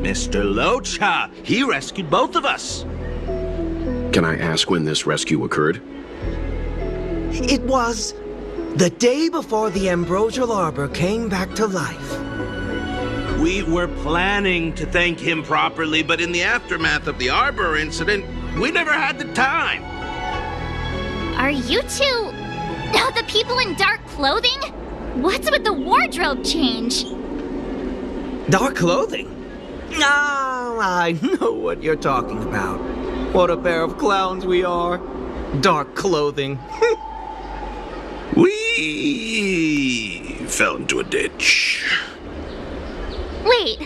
Mr. Lao Cha, he rescued both of us.
Can I ask when this rescue occurred?
It was the day before the Ambrosial Arbor came back to life.
We were planning to thank him properly, but in the aftermath of the Arbor incident, we never had the time.
Are you two the people in dark clothing? What's with the wardrobe change?
Dark clothing? Ah, I know what you're talking about. What a pair of clowns we are. Dark clothing.
We fell into a ditch.
Wait,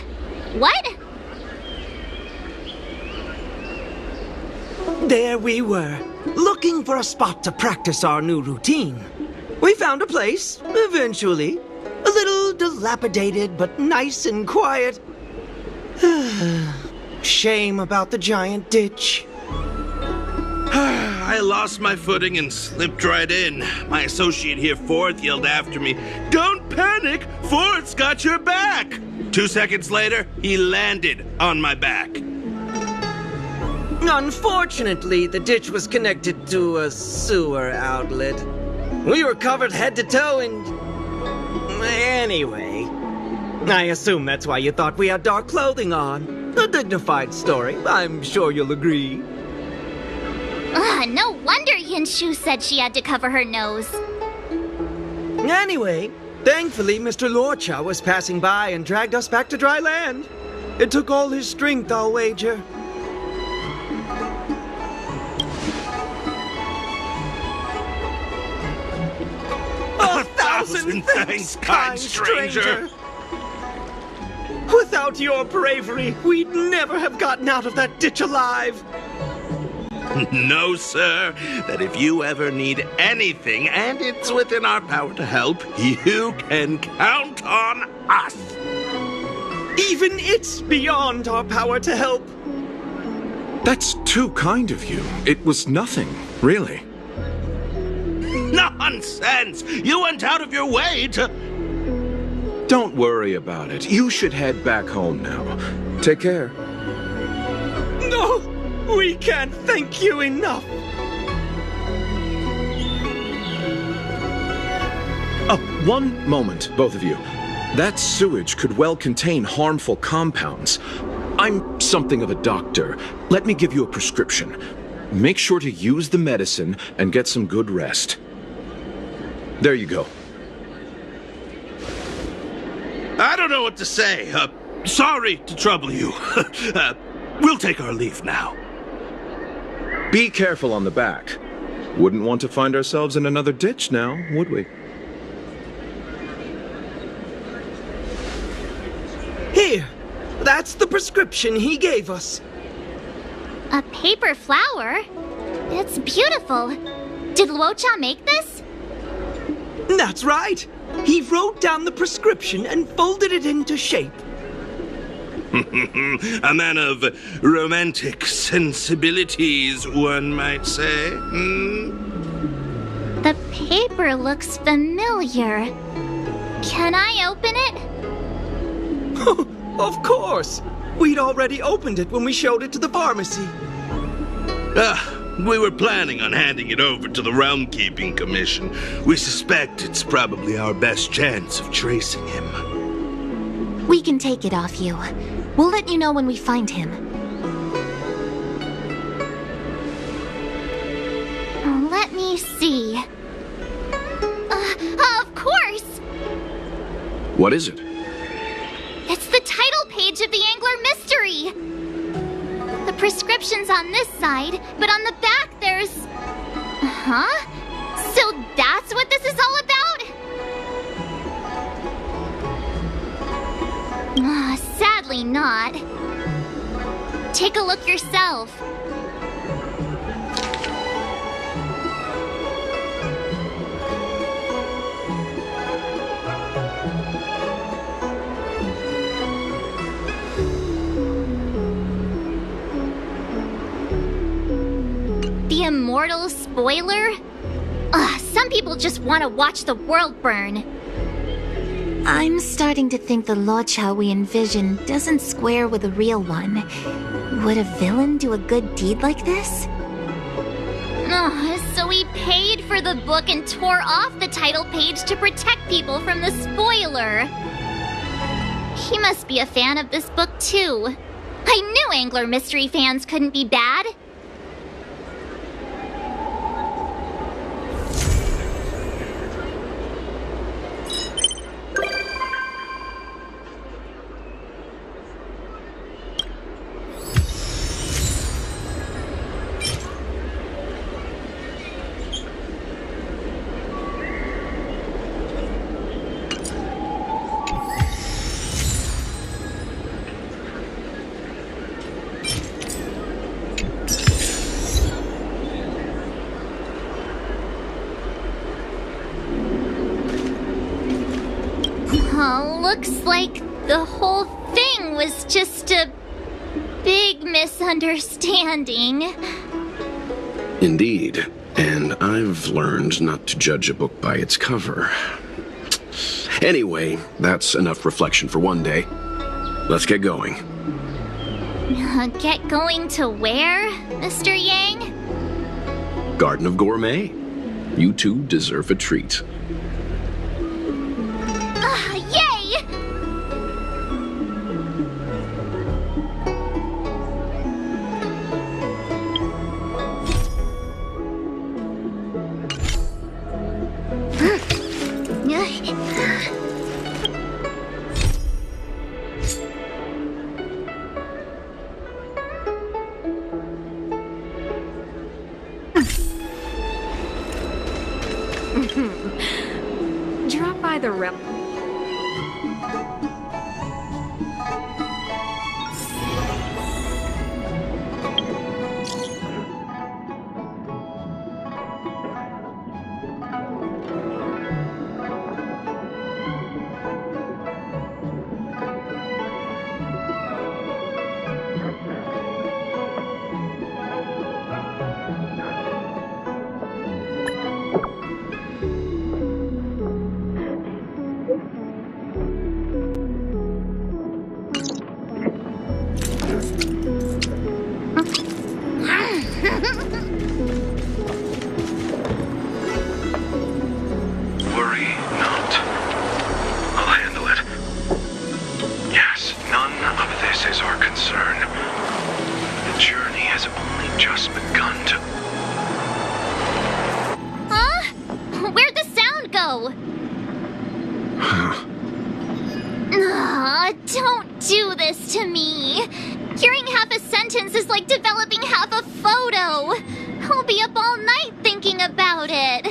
what?
There we were, looking for a spot to practice our new routine. We found a place, eventually. A little dilapidated, but nice and quiet. Shame about the giant ditch.
I lost my footing and slipped right in. My associate here, Fourth, yelled after me, "Don't panic! Fourth's got your back!" 2 seconds later, he landed on my back.
Unfortunately, the ditch was connected to a sewer outlet. We were covered head to toe in... Anyway, I assume that's why you thought we had dark clothing on. A dignified story, I'm sure you'll agree.
No wonder Yinshu said she had to cover her nose.
Anyway, thankfully Mr. Lorcha was passing by and dragged us back to dry land. It took all his strength, I'll wager. A thousand thanks, kind stranger. Without your bravery, we'd never have gotten out of that ditch alive.
No, sir. That if you ever need anything, and it's within our power to help, you can count on us.
Even it's beyond our power to help.
That's too kind of you. It was nothing, really.
Nonsense! You went out of your way to...
Don't worry about it. You should head back home now. Take care.
No! We can't thank you enough!
Oh, one moment, both of you. That sewage could well contain harmful compounds. I'm something of a doctor. Let me give you a prescription. Make sure to use the medicine and get some good rest. There you go.
I don't know what to say. Sorry to trouble you. We'll take our leave now.
Be careful on the back. Wouldn't want to find ourselves in another ditch now, would we?
That's the prescription he gave us.
A paper flower? It's beautiful. Did Luocha make this?
That's right. He wrote down the prescription and folded it into shape.
A man of romantic sensibilities, one might say.
The paper looks familiar. Can I open it?
Of course! We'd already opened it when we showed it to the pharmacy.
We were planning on handing it over to the Realm Keeping Commission. We suspect it's probably our best chance of tracing him.
We can take it off you. We'll let you know when we find him.
Let me see. Of course!
What is it?
It's the title page of the Angler Mystery! The prescription's on this side, but on the back there's... Huh? So that's what this is all about? Sadly not. Take a look yourself. The immortal spoiler? Some people just want to watch the world burn.
I'm starting to think the Luocha we envision doesn't square with a real one. Would a villain do a good deed like this?
So he paid for the book and tore off the title page to protect people from the spoiler. He must be a fan of this book too. I knew Angler Mystery fans couldn't be bad. Looks like the whole thing was just a big misunderstanding.
Indeed. And I've learned not to judge a book by its cover. Anyway, that's enough reflection for one day. Let's get going.
Get going to where, Mr. Yang?
Garden of Gourmet. You two deserve a treat.
Yay!
Drop by the realm.
Don't do this to me. Hearing half a sentence is like developing half a photo. I'll be up all night thinking about it.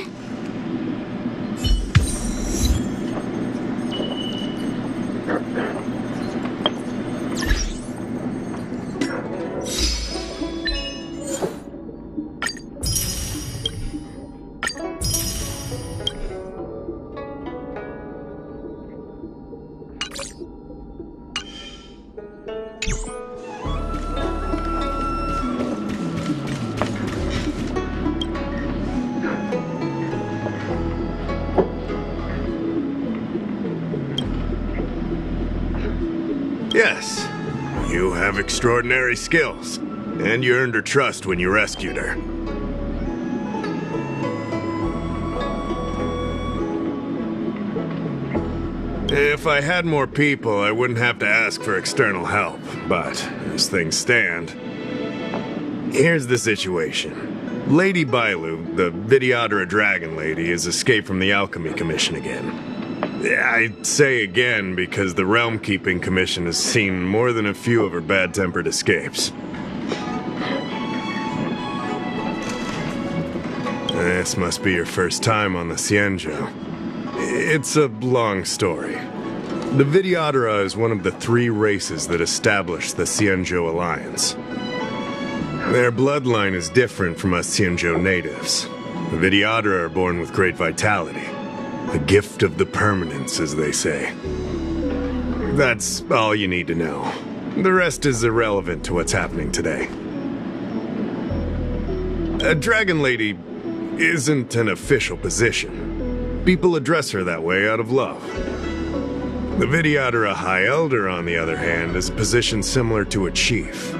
Yes, you have extraordinary skills, and you earned her trust when you rescued her. If I had more people, I wouldn't have to ask for external help, but as things stand, here's the situation. Lady Bailu, the Videodora Dragon Lady, has escaped from the Alchemy Commission again. I say again because the Realm Keeping Commission has seen more than a few of her bad-tempered escapes. This must be your first time on the Xianzhou. It's a long story. The Videodora is one of the 3 races that established the Xianzhou Alliance. Their bloodline is different from us Xianzhou natives. The Videodora are born with great vitality. A gift of the permanence, as they say. That's all you need to know. The rest is irrelevant to what's happening today. A Dragon Lady isn't an official position. People address her that way out of love. The Videodora High Elder, on the other hand, is a position similar to a chief.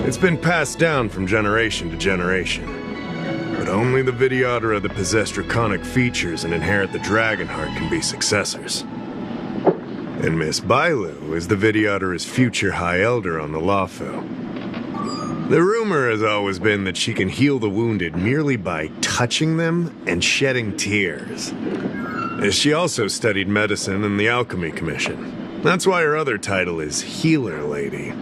It's been passed down from generation to generation. But only the Videodora that possess draconic features and inherit the dragon heart can be successors. And Miss Bailu is the Videodora's future High Elder on the Luofu. The rumor has always been that she can heal the wounded merely by touching them and shedding tears. She also studied medicine in the Alchemy Commission. That's why her other title is Healer Lady.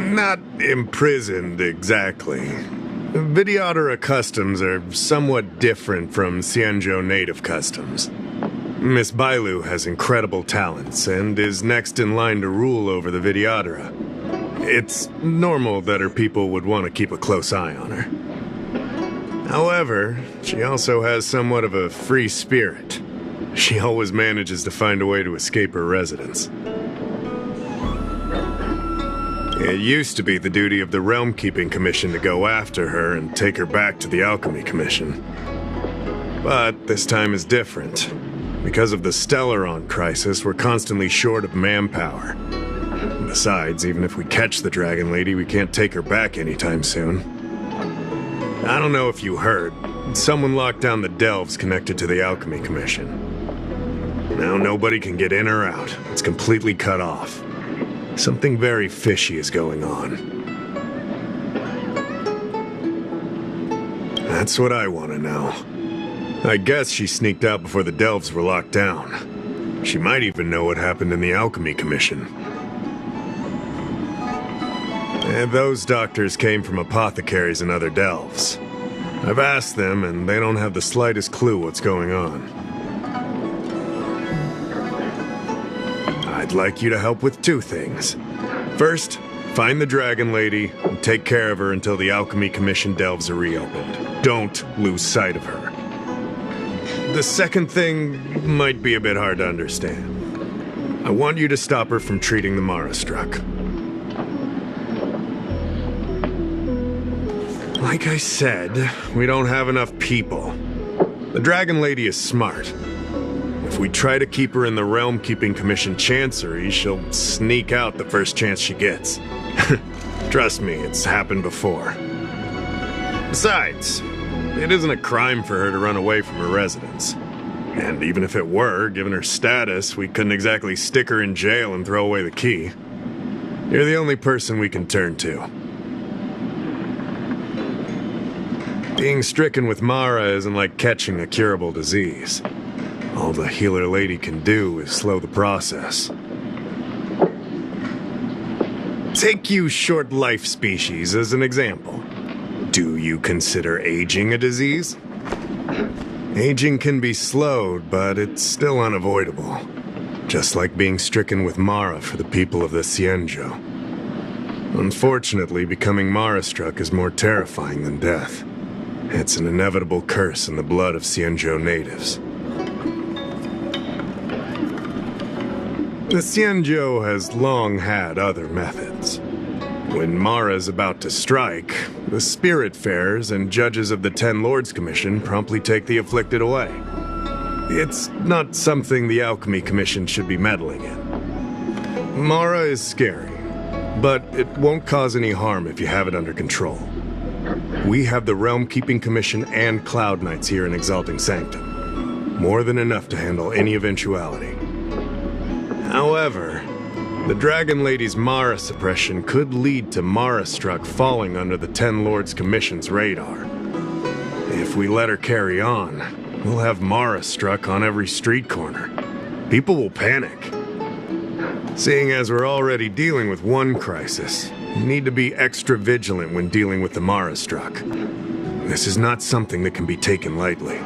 Not imprisoned, exactly. Videodora customs are somewhat different from Xianzhou native customs. Miss Bailu has incredible talents and is next in line to rule over the Videodora. It's normal that her people would want to keep a close eye on her. However, she also has somewhat of a free spirit. She always manages to find a way to escape her residence. It used to be the duty of the Realm Keeping Commission to go after her and take her back to the Alchemy Commission. But this time is different. Because of the Stellaron crisis, we're constantly short of manpower. Besides, even if we catch the Dragon Lady, we can't take her back anytime soon. I don't know if you heard, someone locked down the delves connected to the Alchemy Commission. Now nobody can get in or out. It's completely cut off. Something very fishy is going on. That's what I want to know. I guess she sneaked out before the delves were locked down. She might even know what happened in the Alchemy Commission. And those doctors came from apothecaries and other delves. I've asked them, and they don't have the slightest clue what's going on. I'd like you to help with 2 things. First, find the Dragon Lady and take care of her until the Alchemy Commission delves are reopened. Don't lose sight of her. The second thing might be a bit hard to understand. I want you to stop her from treating the Mara struck. Like I said, we don't have enough people. The Dragon Lady is smart. If we try to keep her in the Realm Keeping Commission Chancery, she'll sneak out the first chance she gets. Trust me, it's happened before. Besides, it isn't a crime for her to run away from her residence. And even if it were, given her status, we couldn't exactly stick her in jail and throw away the key. You're the only person we can turn to. Being stricken with Mara isn't like catching a curable disease. All the Healer Lady can do is slow the process. Take you short life species as an example. Do you consider aging a disease? Aging can be slowed, but it's still unavoidable. Just like being stricken with Mara for the people of the Xianzhou. Unfortunately, becoming Mara-struck is more terrifying than death. It's an inevitable curse in the blood of Xianzhou natives. The Xianzhou has long had other methods. When Mara is about to strike, the Spiritfarers and judges of the Ten Lords Commission promptly take the afflicted away. It's not something the Alchemy Commission should be meddling in. Mara is scary, but it won't cause any harm if you have it under control. We have the Realm Keeping Commission and Cloud Knights here in Exalting Sanctum. More than enough to handle any eventuality. However, the Dragon Lady's Mara suppression could lead to Mara Struck falling under the Ten Lords Commission's radar. If we let her carry on, we'll have Mara Struck on every street corner. People will panic. Seeing as we're already dealing with one crisis, we need to be extra vigilant when dealing with the Mara Struck. This is not something that can be taken lightly.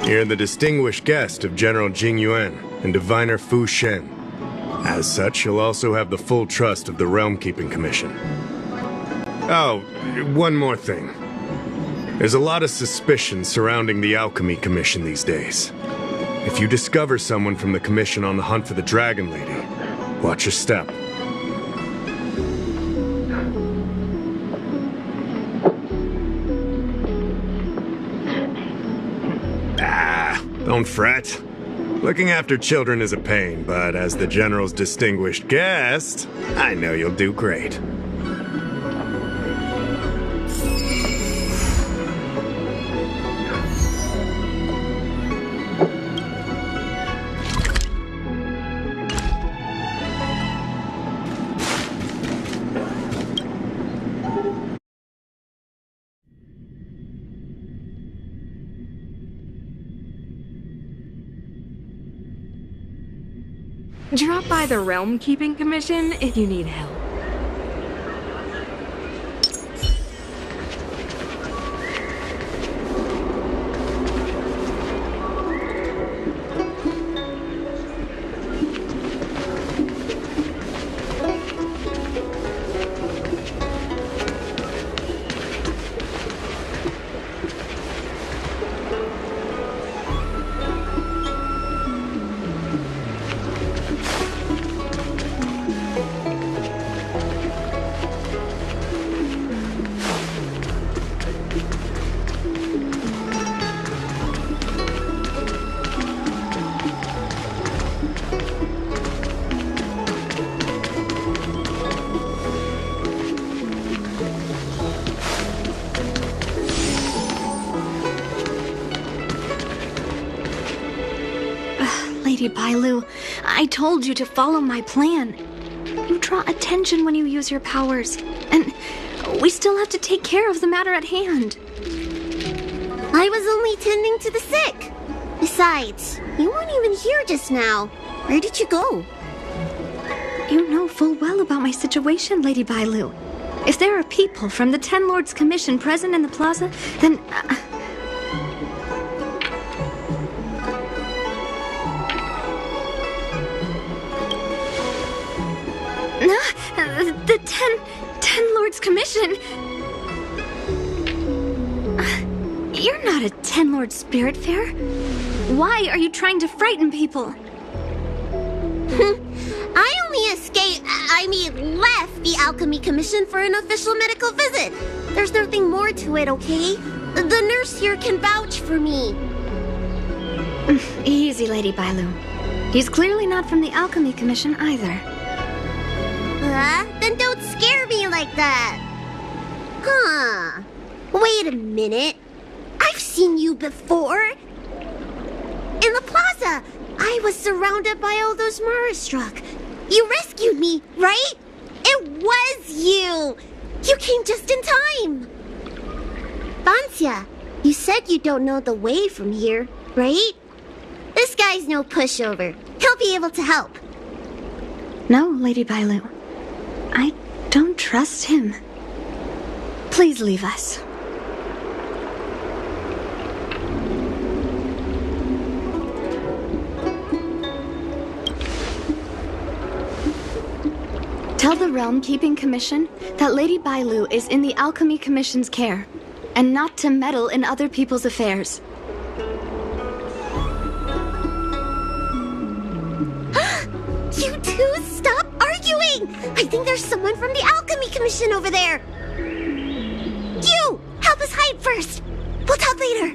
You're the distinguished guest of General Jing Yuan and Diviner Fu Shen. As such, you'll also have the full trust of the Realm Keeping Commission. Oh, one more thing. There's a lot of suspicion surrounding the Alchemy Commission these days. If you discover someone from the Commission on the hunt for the Dragon Lady, watch your step. Don't fret. Looking after children is a pain, but as the General's distinguished guest, I know you'll do great.
Drop by the Realm Keeping Commission if you need help.
Lady Bailu, I told you to follow my plan. You draw attention when you use your powers, and we still have to take care of the matter at hand.
I was only tending to the sick. Besides, you weren't even here just now. Where did you go?
You know full well about my situation, Lady Bailu. If there are people from the Ten Lords Commission present in the plaza, then... the Ten Lords Commission... You're not a Ten Lord Spirit Fair. Why are you trying to frighten people?
I only left the Alchemy Commission for an official medical visit. There's nothing more to it, okay? The nurse here can vouch for me.
Easy, Lady Bailu. He's clearly not from the Alchemy Commission either.
Then don't scare me like that. Huh. Wait a minute. I've seen you before. In the plaza, I was surrounded by all those Mara-struck. You rescued me, right? It was you. You came just in time. Bancia, you said you don't know the way from here, right? This guy's no pushover. He'll be able to help.
No, Lady Bailu. I don't trust him. Please leave us. Tell the Realm Keeping Commission that Lady Bailu is in the Alchemy Commission's care, and not to meddle in other people's affairs.
You two, stop arguing! I think there's someone from the Alchemy Commission over there. You! Help us hide first! We'll talk later.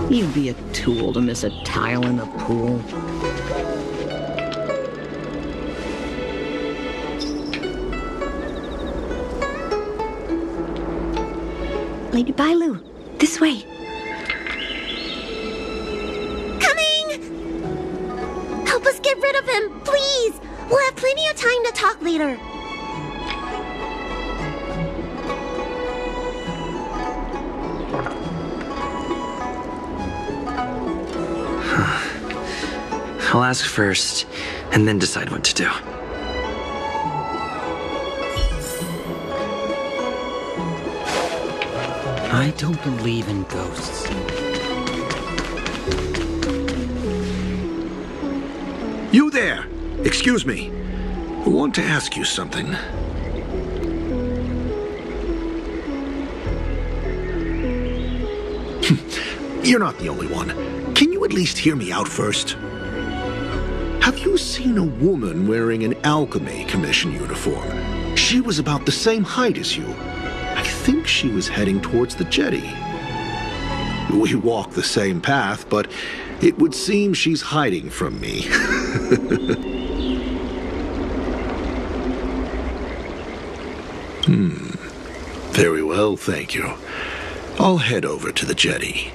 You'd be a tool to miss a tile in the pool.
Lady Bailu, this way.
Coming! Help us get rid of him, please! We'll have plenty of time to talk later.
I'll ask first, and then decide what to do. I don't believe in ghosts.
You there! Excuse me. I want to ask you something. You're not the only one. Can you at least hear me out first? Have you seen a woman wearing an alchemy commission uniform? She was about the same height as you. I think she was heading towards the jetty. We walk the same path, but it would seem she's hiding from me. Very well, thank you. I'll head over to the jetty.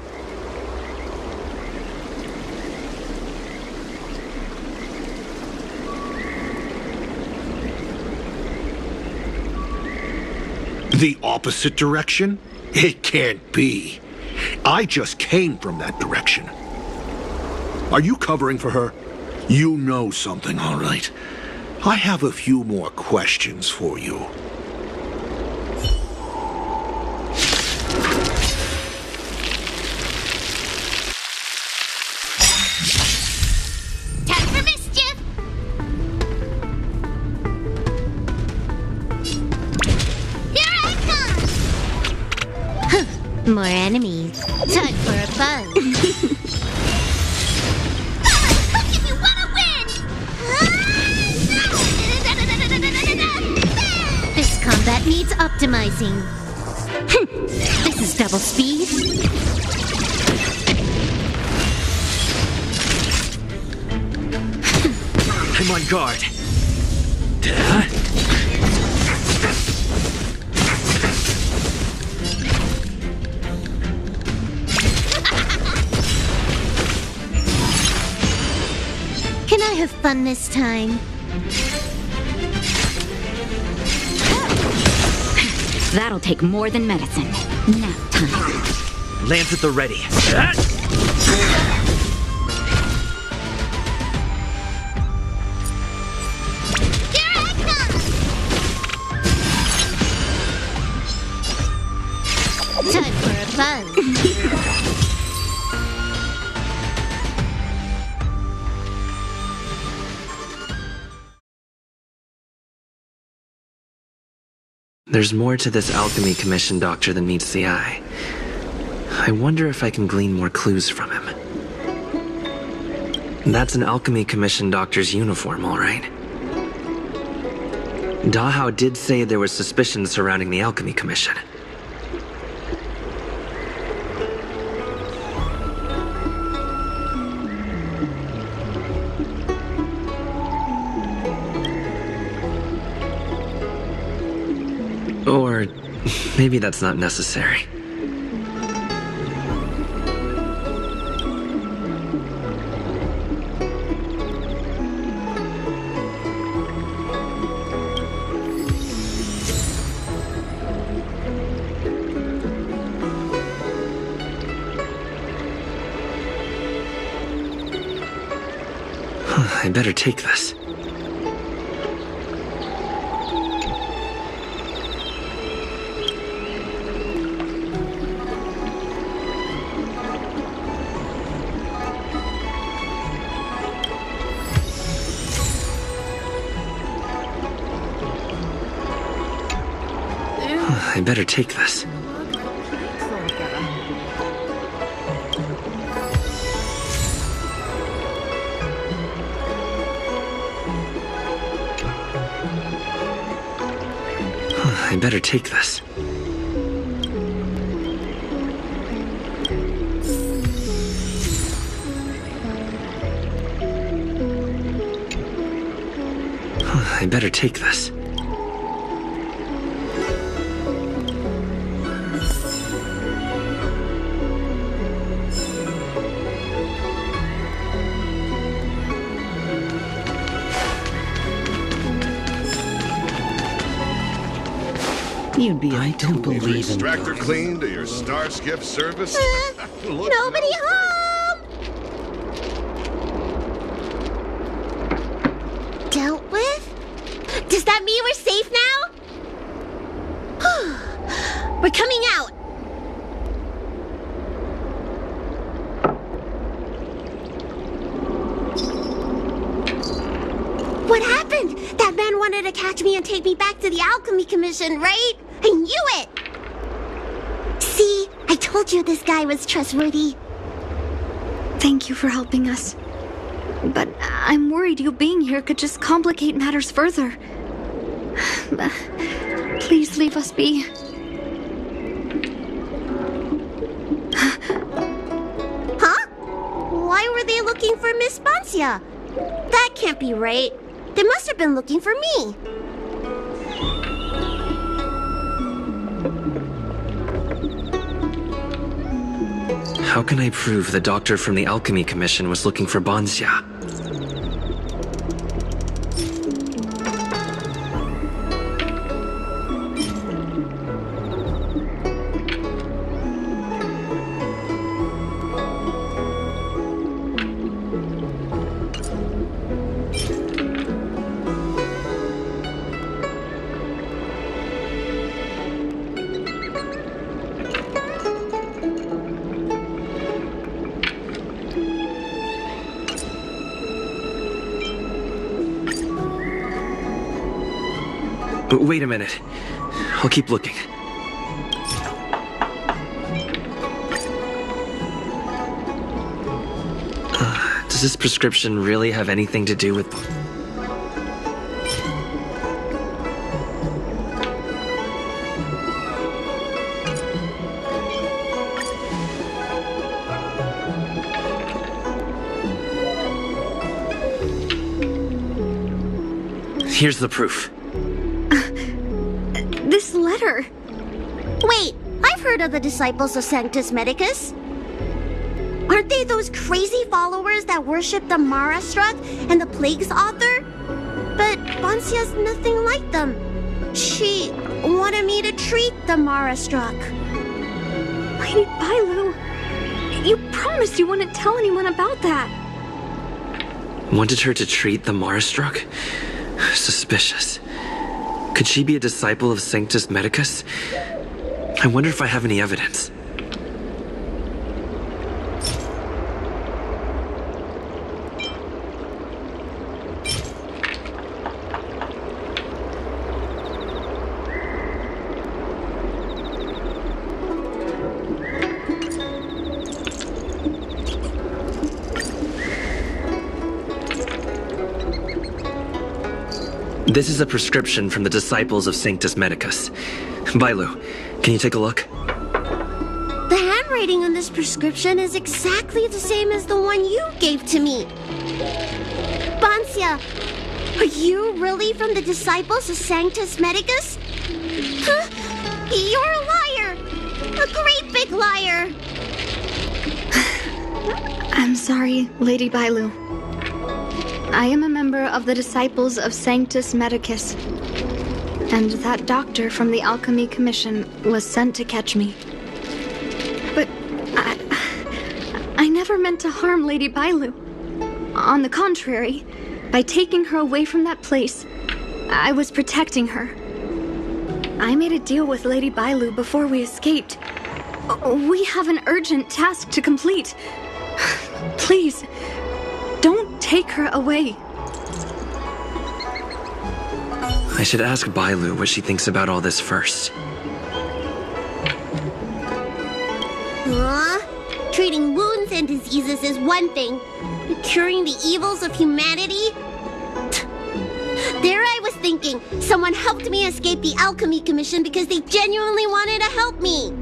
The opposite direction? It can't be. I just came from that direction. Are you covering for her? You know something, all right. I have a few more questions for you.
Time for mischief! Here I come! More enemies. Time for a buzz. If you wanna win! This combat needs optimizing. This is double speed.
I'm on guard.
Can I have fun this time?
That'll take more than medicine. Nap time.
Lance at the ready.
Time for a buzz.
There's more to this alchemy commission doctor than meets the eye. I wonder if I can glean more clues from him. That's an alchemy commission doctor's uniform, all right. Dahao did say there was suspicion surrounding the alchemy commission. Or maybe that's not necessary. I better take this. I better take this. I better take this. I better take this.
You'd be
I don't believe in
Extractor
ghosts.
clean to your Starskiff service?
Nobody home! Dealt with? Does that mean we're safe now? We're coming out! What happened? That man wanted to catch me and take me back to the Alchemy Commission, right? I knew it! See? I told you this guy was trustworthy.
Thank you for helping us. But I'm worried you being here could just complicate matters further. Please leave us be.
Huh? Why were they looking for Miss Bancia? That can't be right. They must have been looking for me.
How can I prove the doctor from the Alchemy Commission was looking for Bancia? Wait a minute. I'll keep looking. Does this prescription really have anything to do with... Here's the proof.
This letter.
Wait, I've heard of the disciples of Sanctus Medicus. Aren't they those crazy followers that worship the Mara-struck and the Plague's author? But Bancia's nothing like them. She wanted me to treat the Mara-struck.
Lady Bailu, you promised you wouldn't tell anyone about that.
Wanted her to treat the Mara-struck? Suspicious. Could she be a disciple of Sanctus Medicus? I wonder if I have any evidence. This is a prescription from the disciples of Sanctus Medicus. Bailu, can you take a look?
The handwriting on this prescription is exactly the same as the one you gave to me. Bancia, are you really from the disciples of Sanctus Medicus? Huh? You're a liar! A great big liar!
I'm sorry, Lady Bailu. I am a member of the Disciples of Sanctus Medicus, and that doctor from the Alchemy Commission was sent to catch me. But I never meant to harm Lady Bailu. On the contrary, by taking her away from that place, I was protecting her. I made a deal with Lady Bailu before we escaped. We have an urgent task to complete. Please, don't take her away.
I should ask Bailu what she thinks about all this first.
Treating wounds and diseases is one thing. But curing the evils of humanity? There I was thinking, someone helped me escape the Alchemy Commission because they genuinely wanted to help me.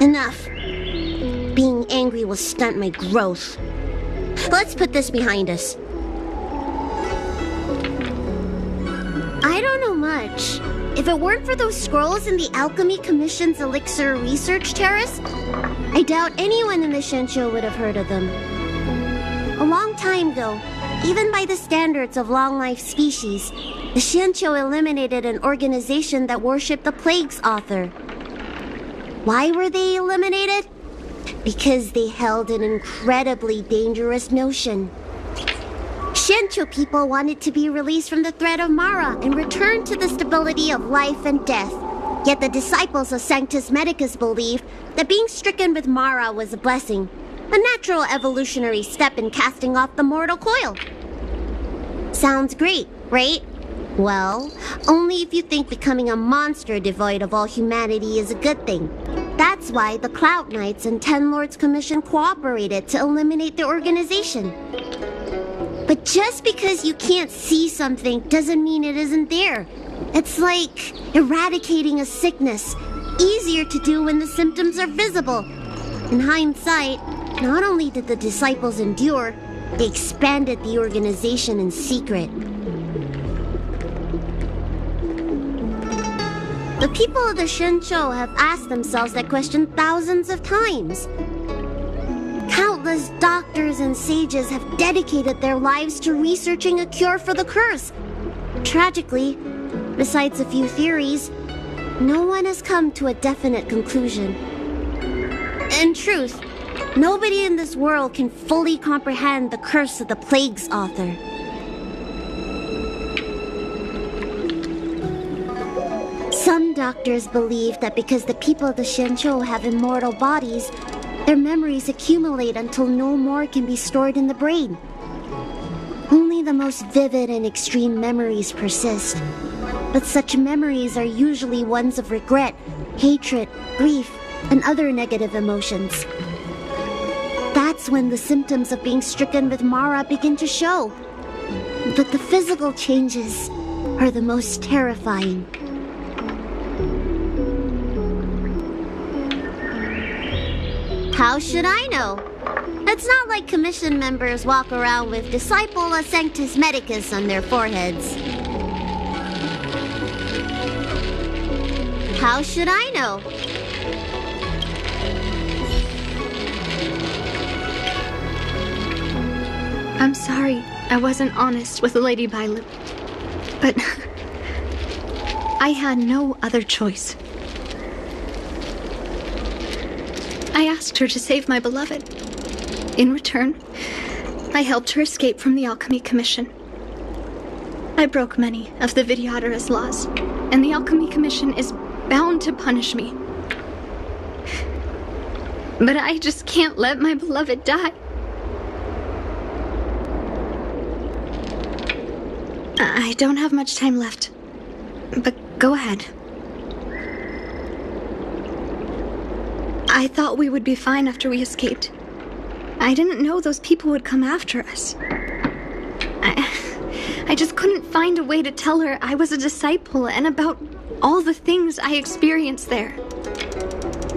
Enough. Being angry will stunt my growth. Let's put this behind us. I don't know much. If it weren't for those scrolls in the Alchemy Commission's Elixir Research Terrace, I doubt anyone in the Shensho would have heard of them. A long time ago, even by the standards of long-life species, the Shensho eliminated an organization that worshipped the Plague's author. Why were they eliminated? Because they held an incredibly dangerous notion. Shensho people wanted to be released from the threat of Mara and return to the stability of life and death. Yet the disciples of Sanctus Medicus believed that being stricken with Mara was a blessing, a natural evolutionary step in casting off the mortal coil. Sounds great, right? Well, only if you think becoming a monster devoid of all humanity is a good thing. That's why the Cloud Knights and Ten Lords Commission cooperated to eliminate the organization. But just because you can't see something doesn't mean it isn't there. It's like eradicating a sickness. Easier to do when the symptoms are visible. In hindsight, not only did the disciples endure, they expanded the organization in secret. The people of the Shensho have asked themselves that question thousands of times. Countless doctors and sages have dedicated their lives to researching a cure for the curse. Tragically, besides a few theories, no one has come to a definite conclusion. In truth, nobody in this world can fully comprehend the curse of the Plague's author. Some doctors believe that because the people of the Shensho have immortal bodies, their memories accumulate until no more can be stored in the brain. Only the most vivid and extreme memories persist. But such memories are usually ones of regret, hatred, grief, and other negative emotions. That's when the symptoms of being stricken with Mara begin to show. But the physical changes are the most terrifying. How should I know? It's not like commission members walk around with Disciple of Sanctus Medicus on their foreheads. How should I know?
I'm sorry I wasn't honest with Lady Bailu, but I had no other choice. I asked her to save my beloved. In return, I helped her escape from the Alchemy Commission. I broke many of the Vidyadhara's laws, and the Alchemy Commission is bound to punish me. But I just can't let my beloved die. I don't have much time left, but go ahead. I thought we would be fine after we escaped. I didn't know those people would come after us. I just couldn't find a way to tell her I was a disciple and about all the things I experienced there.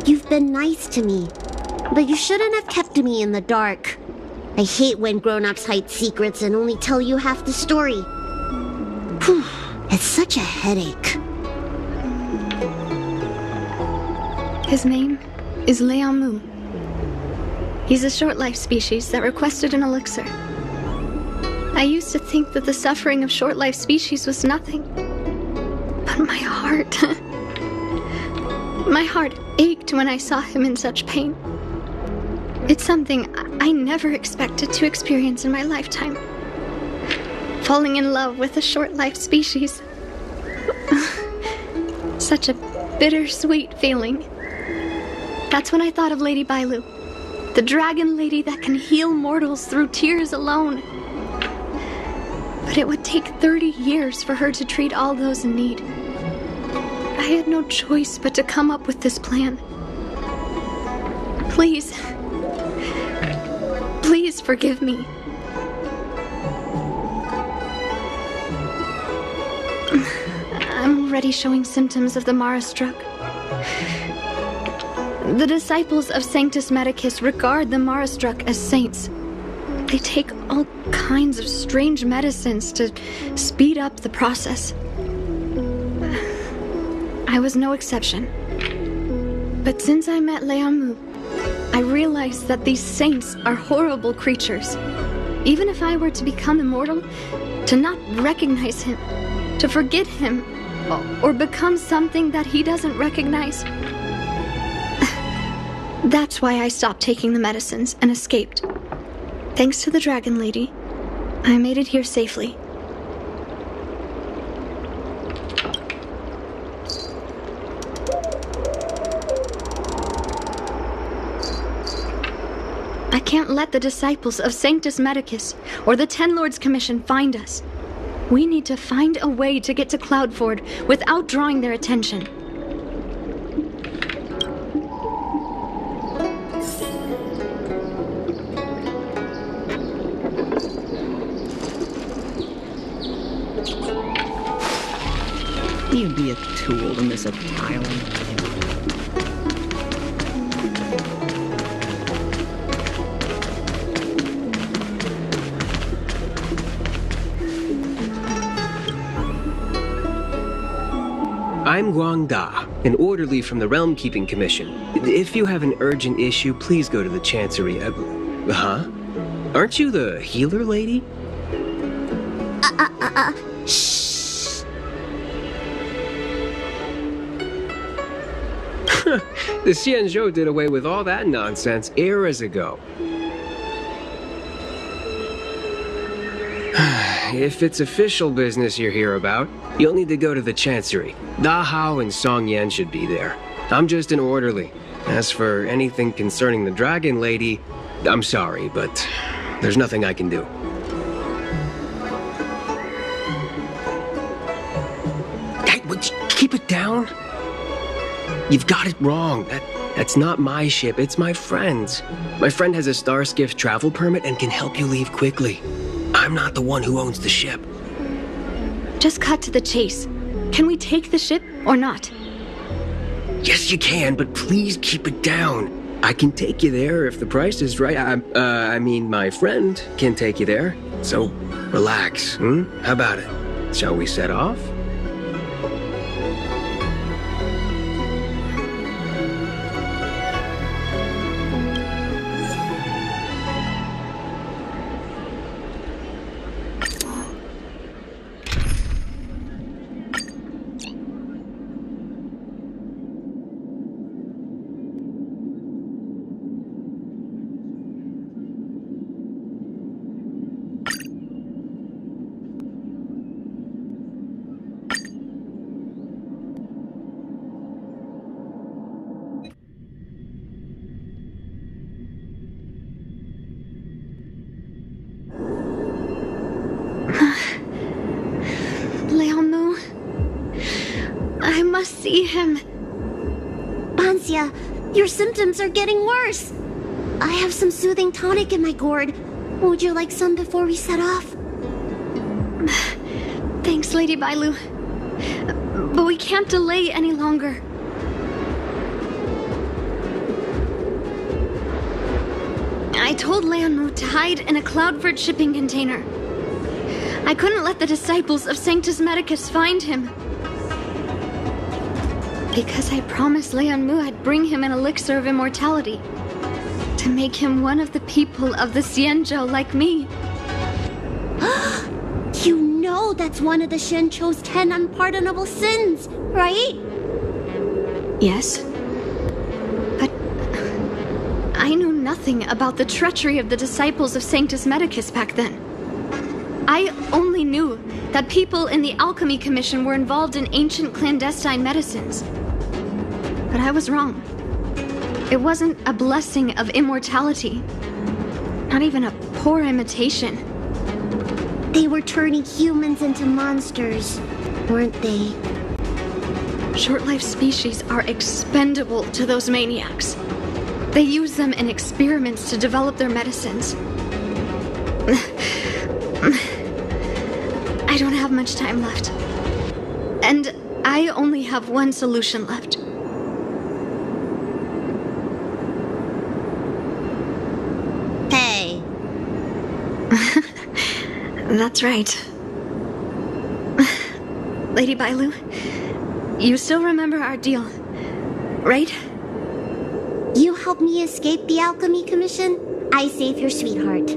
You've been nice to me, but you shouldn't have kept me in the dark. I hate when grown-ups hide secrets and only tell you half the story. Whew, it's such a headache.
His name is Leamu. He's a short-life species that requested an elixir. I used to think that the suffering of short-life species was nothing. But my heart ached when I saw him in such pain. It's something I never expected to experience in my lifetime. Falling in love with a short-life species. Such a bittersweet feeling. That's when I thought of Lady Bailu, the dragon lady that can heal mortals through tears alone. But it would take 30 years for her to treat all those in need. I had no choice but to come up with this plan. Please forgive me. I'm already showing symptoms of the Mara struck. The disciples of Sanctus Medicus regard the Marastruck as saints. They take all kinds of strange medicines to speed up the process. I was no exception. But since I met Leonmu, I realized that these saints are horrible creatures. Even if I were to become immortal, to not recognize him, to forget him, or become something that he doesn't recognize. That's why I stopped taking the medicines and escaped. Thanks to the Dragon Lady, I made it here safely. I can't let the disciples of Sanctus Medicus or the Ten Lords Commission find us. We need to find a way to get to Cloudford without drawing their attention.
You'd be a tool to miss a tile.
I'm Guang Da, an orderly from the Realm Keeping Commission. If you have an urgent issue, please go to the Chancery. Huh? Aren't you the healer lady?
Shh.
The Xianzhou did away with all that nonsense eras ago. If it's official business you're here about, you'll need to go to the Chancery. Da Hao and Song Yan should be there. I'm just an orderly. As for anything concerning the Dragon Lady, I'm sorry, but there's nothing I can do. Hey, would you keep it down? You've got it wrong. That's not my ship, it's my friend's. My friend has a Starskiff travel permit and can help you leave quickly. I'm not the one who owns the ship.
Just cut to the chase. Can we take the ship or not?
Yes, you can, but please keep it down. I can take you there if the price is right. I mean, my friend can take you there. So, relax, How about it? Shall we set off?
Leonmu, I must see him.
Bansia, your symptoms are getting worse. I have some soothing tonic in my gourd. Would you like some before we set off?
Thanks, Lady Bailu. But we can't delay any longer. I told Leonmu to hide in a Cloudford shipping container. I couldn't let the disciples of Sanctus Medicus find him. Because I promised Leonmu I'd bring him an elixir of immortality. To make him one of the people of the Xianzhou like me.
You know that's one of the Shenchou's 10 unpardonable sins, right?
Yes. But I knew nothing about the treachery of the disciples of Sanctus Medicus back then. I only knew that people in the Alchemy Commission were involved in ancient clandestine medicines. But I was wrong. It wasn't a blessing of immortality. Not even a poor imitation.
They were turning humans into monsters, weren't they?
Short-lived species are expendable to those maniacs. They use them in experiments to develop their medicines. I don't have much time left. And I only have one solution left.
Hey.
That's right. Lady Bailu, You still remember our deal, right?
You help me escape the Alchemy Commission, I save your sweetheart.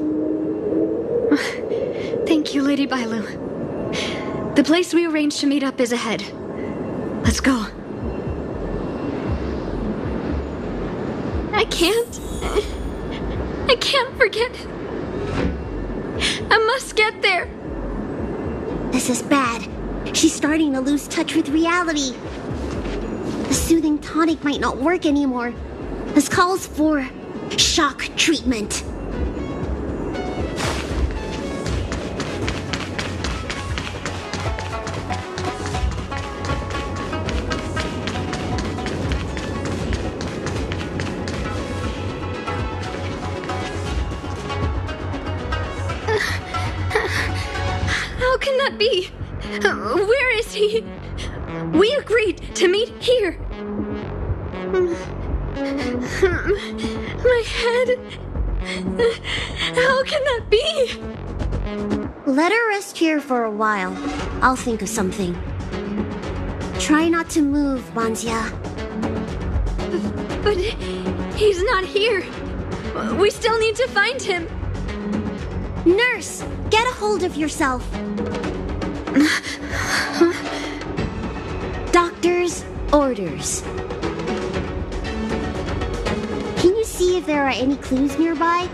Thank you, Lady Bailu. The place we arranged to meet up is ahead. Let's go. I can't forget. I must get there.
This is bad. She's starting to lose touch with reality. The soothing tonic might not work anymore. This calls for shock treatment.
How can that be? Where is he? We agreed to meet here. My head. How can that be?
Let her rest here for a while. I'll think of something. Try not to move, Banzia.
But he's not here. We still need to find him.
Nurse, get a hold of yourself. Doctor's orders. Can you see if there are any clues nearby?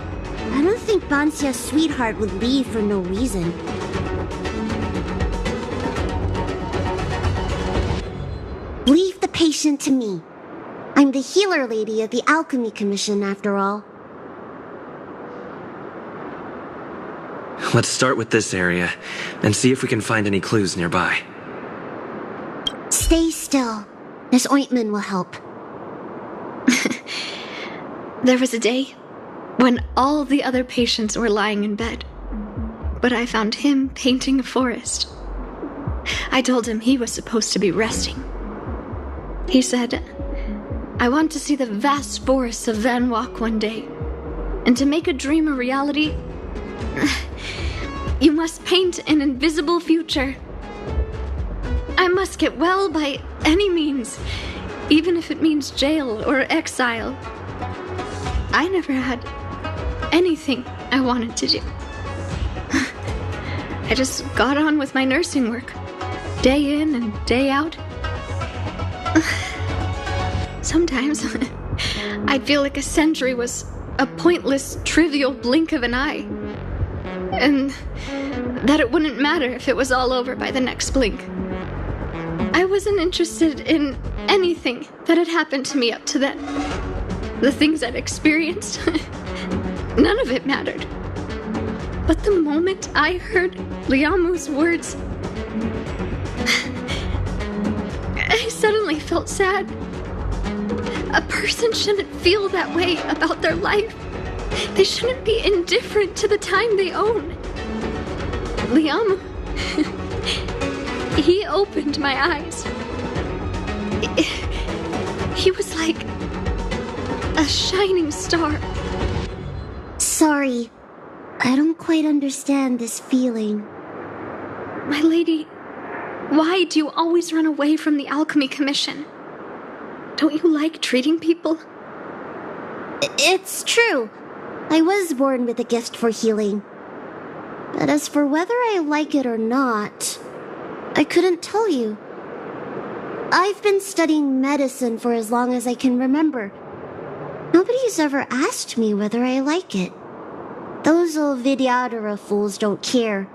I don't think Banzia's sweetheart would leave for no reason. Leave the patient to me. I'm the healer lady of the Alchemy Commission, after all.
Let's start with this area and see if we can find any clues nearby.
Stay still. This ointment will help.
There was a day when all the other patients were lying in bed, but I found him painting a forest. I told him he was supposed to be resting. He said, "I want to see the vast forests of Van Walk one day, and to make a dream a reality, you must paint an invisible future. I must get well by any means, even if it means jail or exile." I never had anything I wanted to do. I just got on with my nursing work, day in and day out. Sometimes I'd feel like a century was a pointless, trivial blink of an eye, and that it wouldn't matter if it was all over by the next blink. I wasn't interested in anything that had happened to me up to then. The things I'd experienced, none of it mattered. But the moment I heard Liamu's words, I suddenly felt sad. A person shouldn't feel that way about their life. They shouldn't be indifferent to the time they own. Liamu, he opened my eyes. He was like a shining star.
Sorry, I don't quite understand this feeling.
My lady, why do you always run away from the Alchemy Commission? Don't you like treating people?
It's true. I was born with a gift for healing. But as for whether I like it or not, I couldn't tell you. I've been studying medicine for as long as I can remember. Nobody's ever asked me whether I like it. Those old Vidyadhara fools don't care.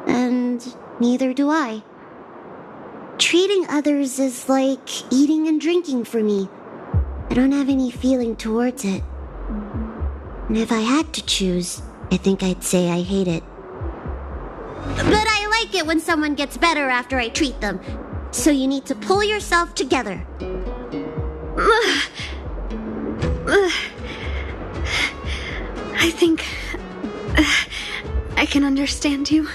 And neither do I. Treating others is like eating and drinking for me. I don't have any feeling towards it. And if I had to choose, I think I'd say I hate it. But I like it when someone gets better after I treat them. So you need to pull yourself together.
I think I can understand you.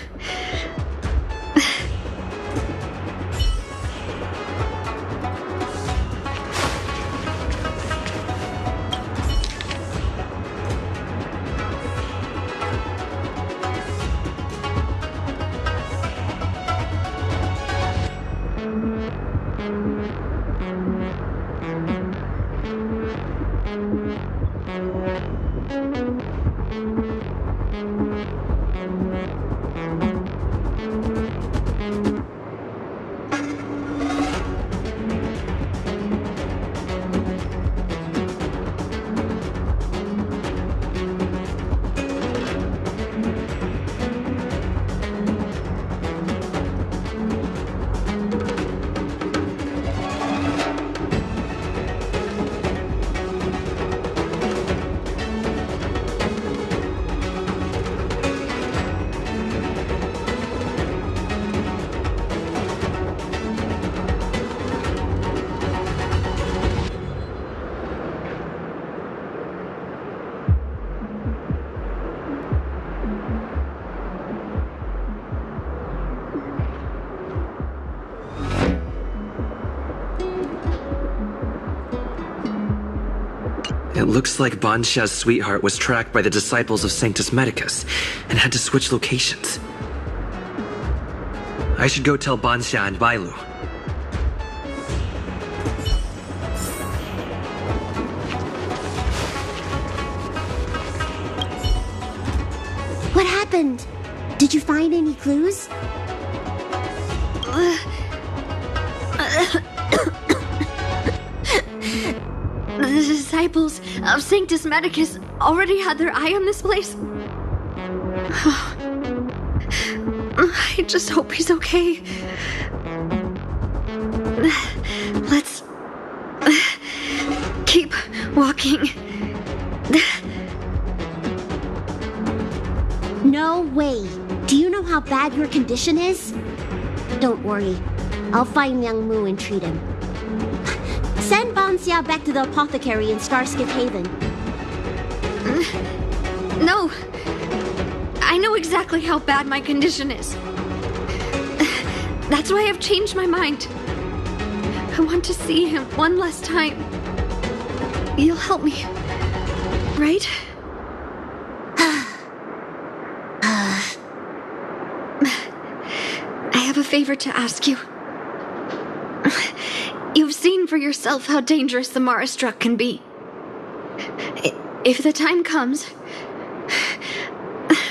It looks like Banxia's sweetheart was tracked by the disciples of Sanctus Medicus and had to switch locations. I should go tell Banxia and Bailu.
What happened? Did you find any clues?
The disciples of Sanctus Medicus already had their eye on this place? I just hope he's okay. Let's keep walking.
No way. Do you know how bad your condition is? Don't worry. I'll find Young Mu and treat him. Send Banxia back to the apothecary in Starskip Haven.
No. I know exactly how bad my condition is. That's why I've changed my mind. I want to see him one last time. You'll help me, right? I have a favor to ask you. You've seen for yourself how dangerous the Marastruck can be. If the time comes,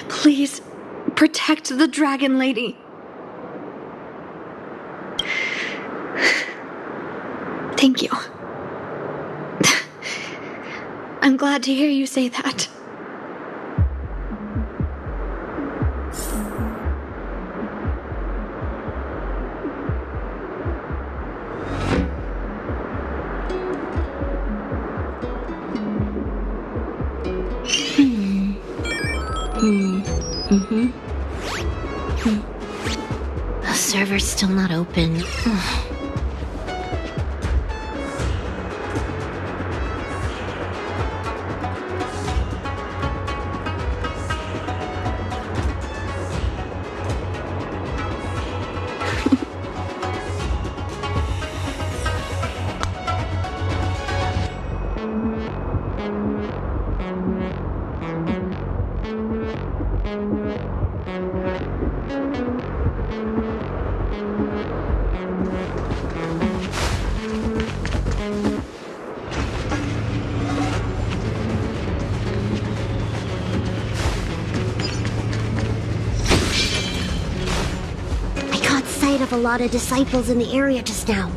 please protect the Dragon Lady. Thank you. I'm glad to hear you say that.
The server's still not open. Of a lot of disciples in the area just now.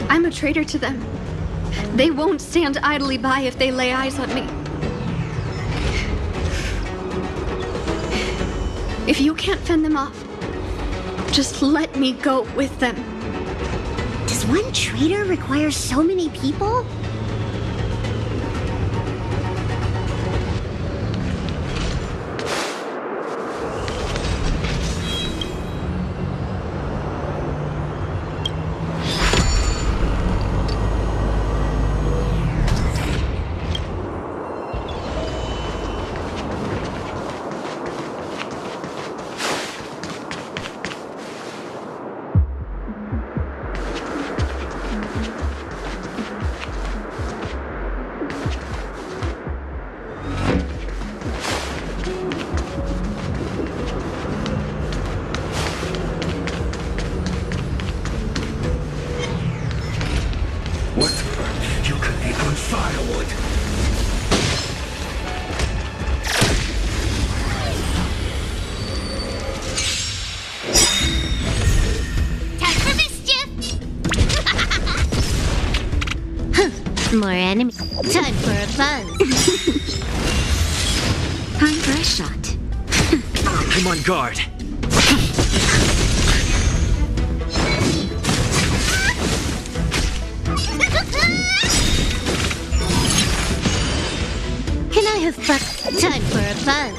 I'm a traitor to them. They won't stand idly by if they lay eyes on me. If you can't fend them off, just let me go with them.
Does one traitor require so many people? More enemies. Time for a buzz. Time for a shot.
I'm on guard.
Can I have fun? Time for a buzz.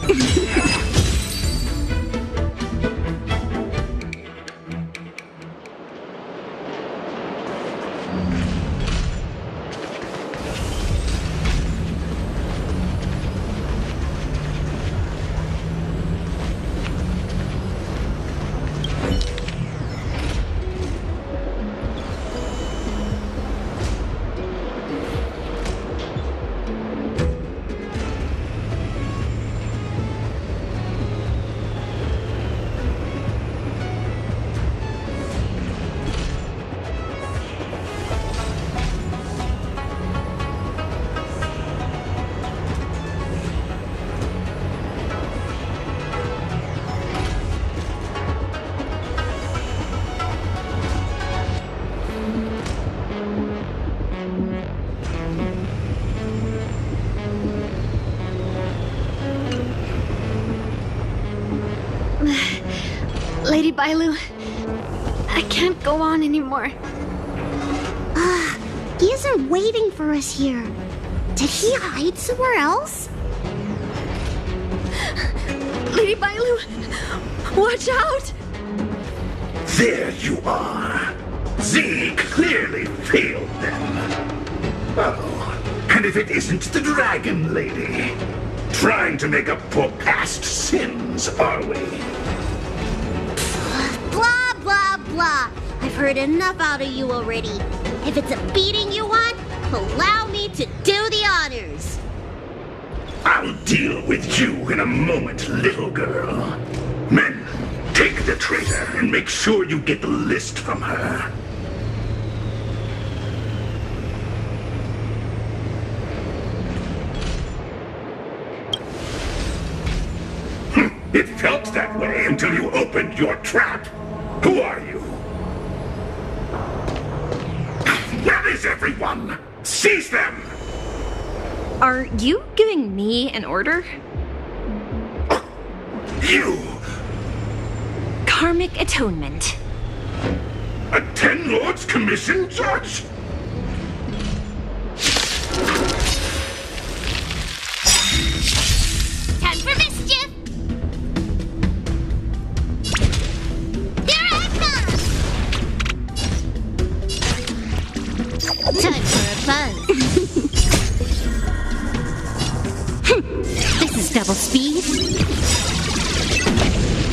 Lady Bailu, I can't go on anymore.
He isn't waiting for us here. Did he hide somewhere else?
Lady Bailu, watch out!
There you are. Z clearly failed them. Oh, and if it isn't the Dragon Lady. Trying to make up for past sins, are we?
Blah, blah, blah. I've heard enough out of you already. If it's a beating you want, allow me to do the honors.
I'll deal with you in a moment, little girl. Men, take the traitor and make sure you get the list from her. It felt that way until you opened your trap. Who are you? Where is everyone? Seize them!
Are you giving me an order?
You!
Karmic atonement.
A Ten Lords Commission judge?
Time for mischief! Here I come!
Time for a buzz. This is double speed.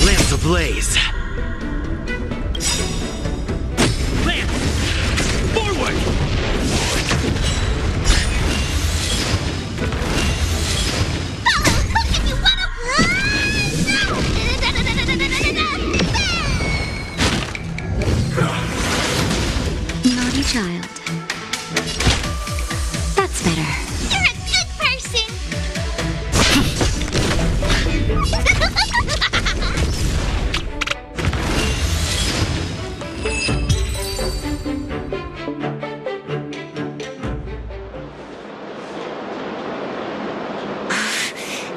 Lamps ablaze.
Lance! Forward!
If you wanna...
Naughty child. That's better.
You're a good person!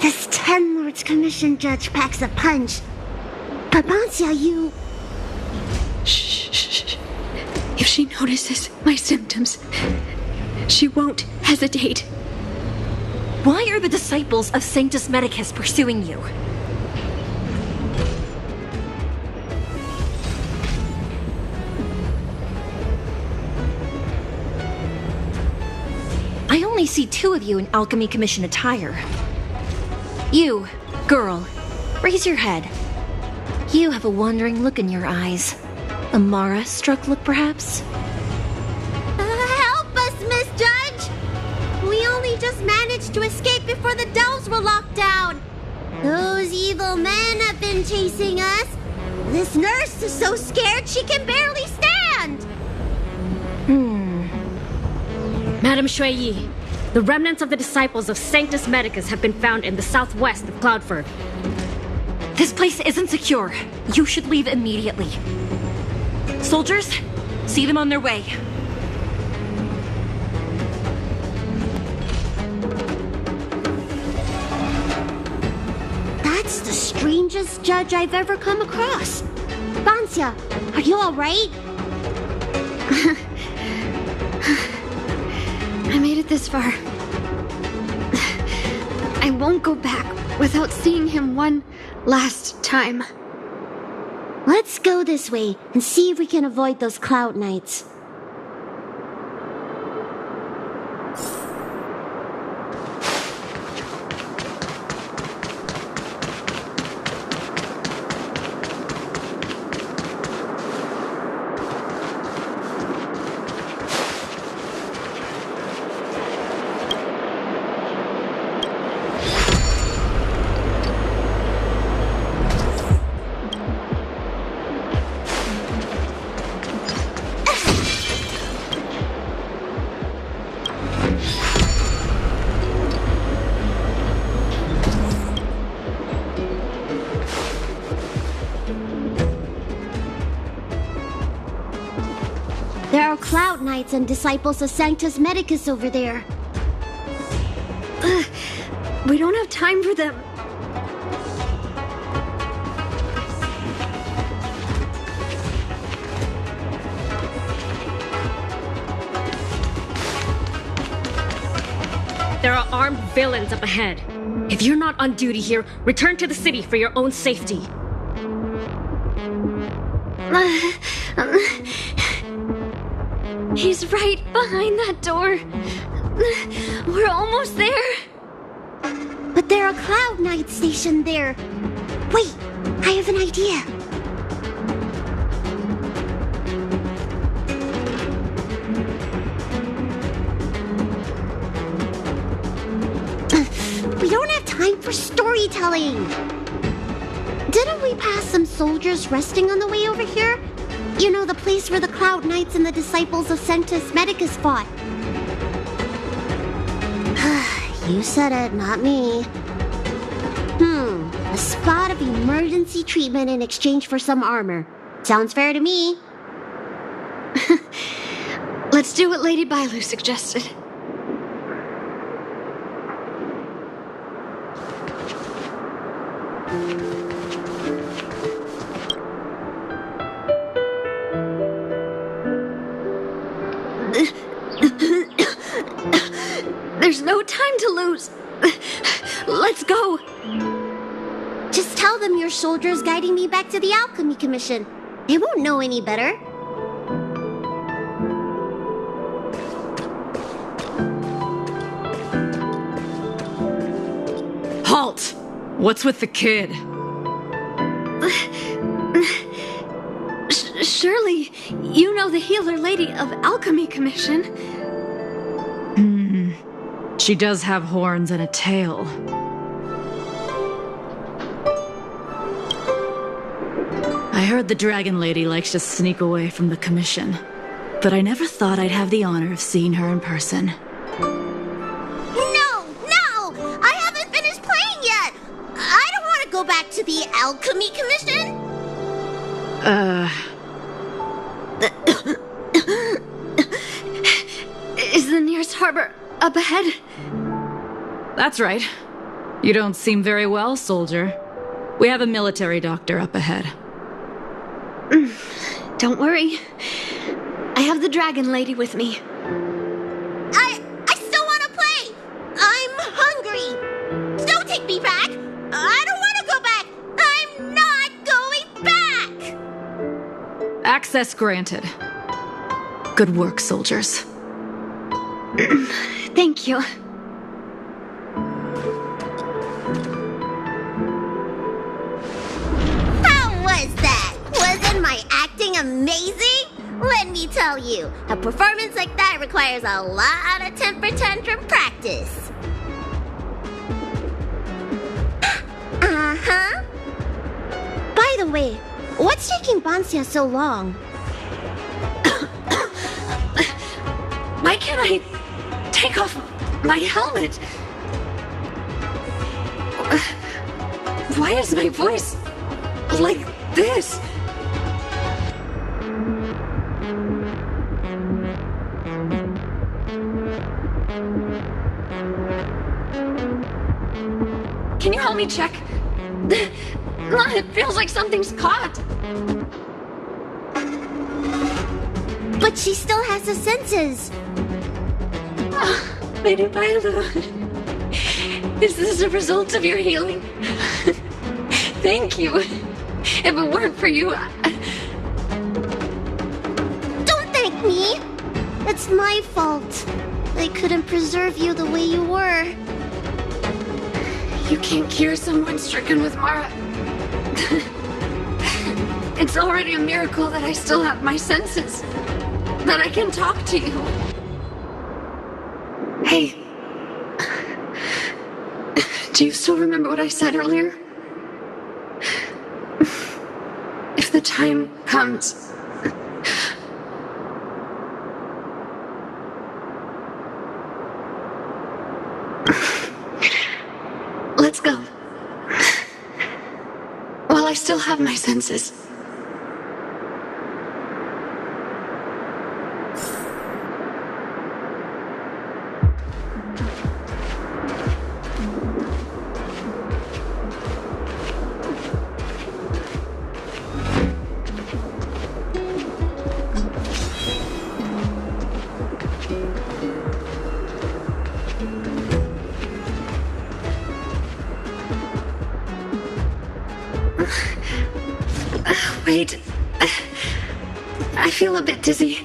This Ten Lords Commission judge packs a punch. But Bansia, you...
Shh. If she notices my symptoms, she won't hesitate.
Why are the disciples of Sanctus Medicus pursuing you? I only see two of you in Alchemy Commission attire. You, girl, raise your head. You have a wandering look in your eyes. A Mara-struck look, perhaps?
Help us, Miss Judge! We only just managed to escape before the dells were locked down. Those evil men have been chasing us. This nurse is so scared she can barely stand.
Madam Shui Yi, the remnants of the disciples of Sanctus Medicus have been found in the southwest of Cloudford.
This place isn't secure. You should leave immediately. Soldiers, see them on their way.
That's the strangest judge I've ever come across. Bansia, are you alright?
I made it this far. I won't go back without seeing him one last time.
Let's go this way and see if we can avoid those cloud knights. There are Cloud Knights and disciples of Sanctus Medicus over there.
We don't have time for them.
There are armed villains up ahead. If you're not on duty here, return to the city for your own safety.
He's right behind that door. We're almost there.
But there are Cloud Knights stationed there. Wait, I have an idea. We don't have time for storytelling. Didn't we pass some soldiers resting on the way over here? You know, the place where the Cloud Knights and the disciples of Sanctus Medicus fought. You said it, not me. A spot of emergency treatment in exchange for some armor. Sounds fair to me.
Let's do what Lady Bailu suggested. There's no time to lose. Let's go.
Just tell them your soldiers guiding me back to the Alchemy Commission. They won't know any better.
Halt! What's with the kid?
Surely, you know the healer lady of Alchemy Commission.
She does have horns and a tail. I heard the Dragon Lady likes to sneak away from the Commission, but I never thought I'd have the honor of seeing her in person.
No! I haven't finished playing yet! I don't want to go back to the Alchemy Commission!
Is the nearest harbor up ahead?
That's right. You don't seem very well, soldier. We have a military doctor up ahead.
Don't worry. I have the Dragon Lady with me.
I still want to play! I'm hungry! Don't take me back! I don't want to go back! I'm not going back!
Access granted. Good work, soldiers.
Thank you.
How was that? Wasn't my acting amazing? Let me tell you, a performance like that requires a lot of temper tantrum practice. Uh-huh. By the way, what's taking Bansia so long?
Why can't I take off my helmet? Why is my voice like this? Can you help me check? It feels like something's caught.
But she still has the senses.
Lady Bailu, is this a result of your healing? Thank you. If it weren't for you,
Don't thank me. It's my fault. I couldn't preserve you the way you were.
You can't cure someone stricken with Mara. It's already a miracle that I still have my senses. That I can talk to you. Hey. Do you still remember what I said earlier? If the time comes... Let's go. While I still have my senses. Wait. I feel a bit dizzy.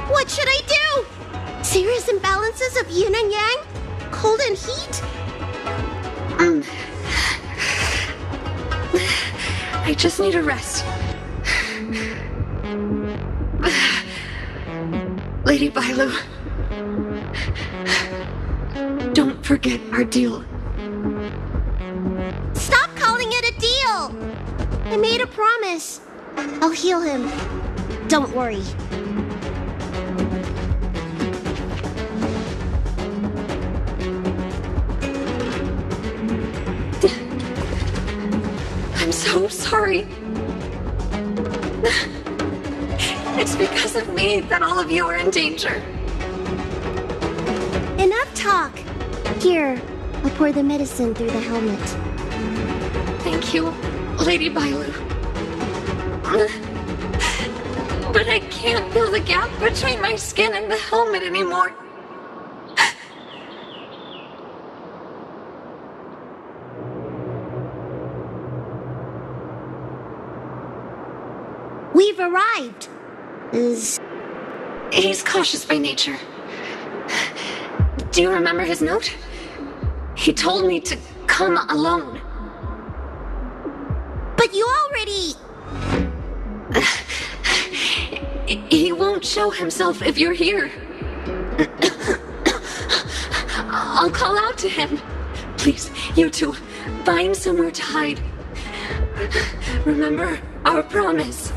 What should I do? Serious imbalances of yin and yang? Cold and heat?
I just need a rest. Lady Bailu, don't forget our deal.
Stop calling it a deal! I made a promise. I'll heal him. Don't worry.
I'm so sorry. It's because of me that all of you are in danger.
Enough talk. Here, I'll pour the medicine through the helmet.
Thank you, Lady Bailu. But I can't feel the gap between my skin and the helmet anymore.
We've arrived.
He's cautious by nature. Do you remember his note? He told me to come alone.
But you already...
He won't show himself if you're here. I'll call out to him. Please, you two, find somewhere to hide. Remember our promise.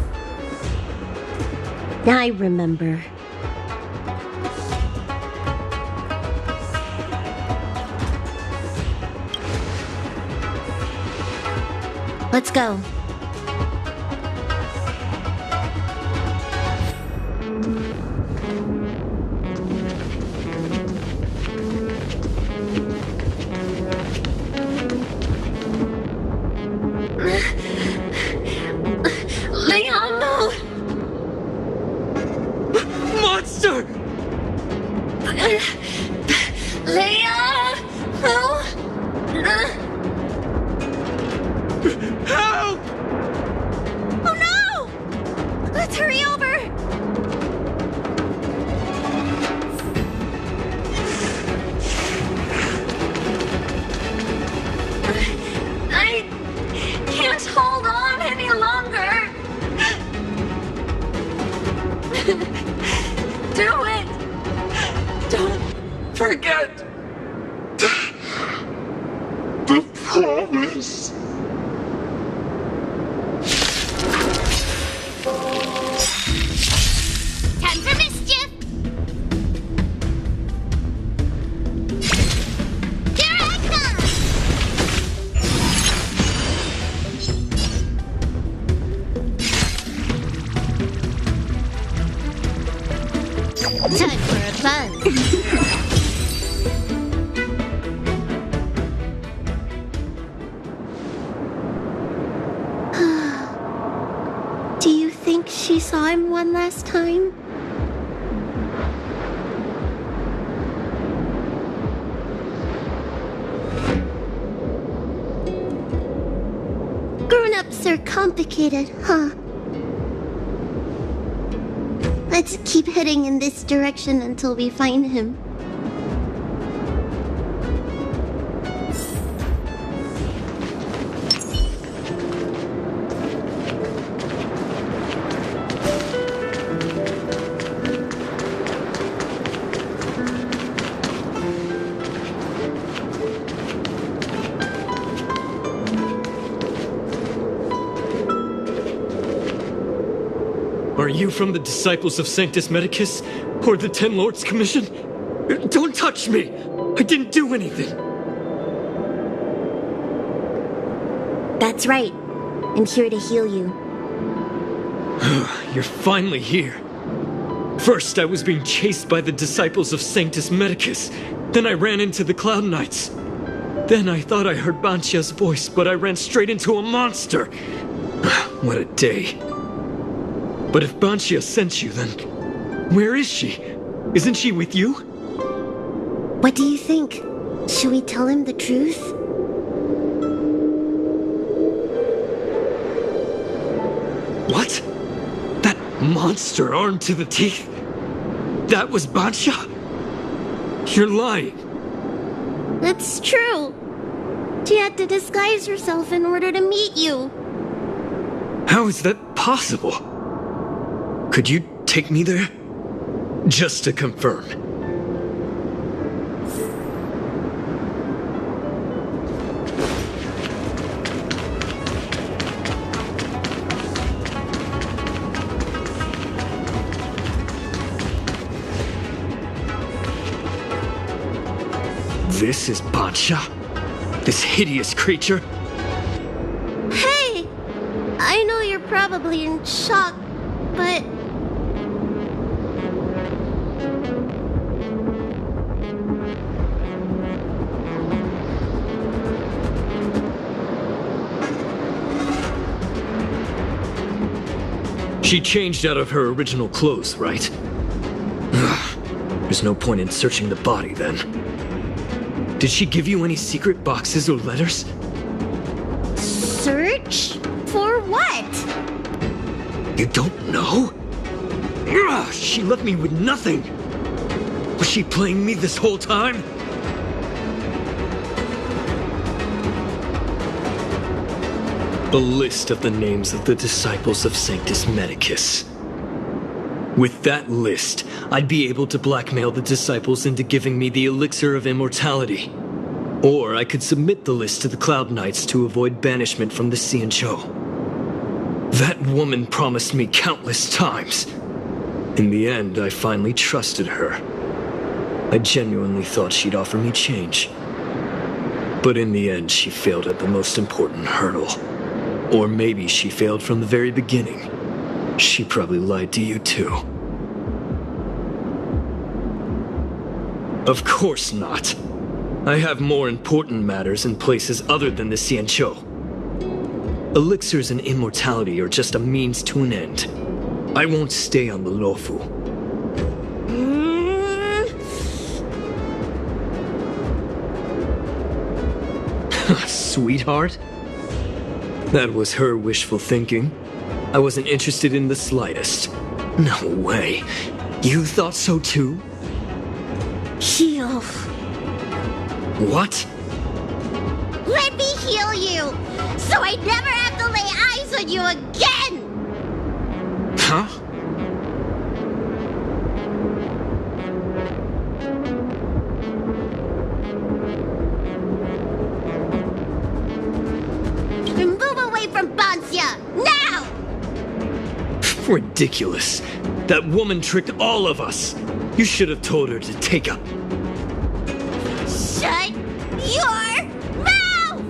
I remember. Let's go.
Monster!
Leia! Help!
Help!
Oh no! Let's hurry over!
I can't hold on any longer. Do it! Don't forget the promise.
Time for mischief! Here I come! Time for a buzz. Do you think she saw him one last time? Grown-ups are complicated, huh? Let's keep heading in this direction until we find him.
Are you from the Disciples of Sanctus Medicus? Or the Ten Lords Commission? Don't touch me! I didn't do anything!
That's right. I'm here to heal you.
You're finally here. First, I was being chased by the Disciples of Sanctus Medicus. Then I ran into the Cloud Knights. Then I thought I heard Banchia's voice, but I ran straight into a monster. What a day. But if Banchia sent you, then where is she? Isn't she with you?
What do you think? Should we tell him the truth?
What? That monster armed to the teeth? That was Bansha? You're lying.
It's true. She had to disguise herself in order to meet you.
How is that possible? Could you take me there? Just to confirm. This is Bansha? This hideous creature?
Hey! I know you're probably in shock, but...
She changed out of her original clothes, right? There's no point in searching the body then. Did she give you any secret boxes or letters?
Search? For what?
You don't know? She left me with nothing! Was she playing me this whole time? A list of the names of the disciples of Sanctus Medicus. With that list, I'd be able to blackmail the disciples into giving me the elixir of immortality. Or I could submit the list to the Cloud Knights to avoid banishment from the Xianzhou. That woman promised me countless times. In the end, I finally trusted her. I genuinely thought she'd offer me change. But in the end, she failed at the most important hurdle. Or maybe she failed from the very beginning. She probably lied to you too. Of course not. I have more important matters in places other than the Xianzhou. Elixirs and immortality are just a means to an end. I won't stay on the Luofu. Sweetheart? That was her wishful thinking. I wasn't interested in the slightest. No way. You thought so too?
Heal.
What?
Let me heal you, so I never have to lay eyes on you again!
Huh?
Move away from Bansha, now!
Ridiculous. That woman tricked all of us. You should have told her to take a...
Shut your mouth!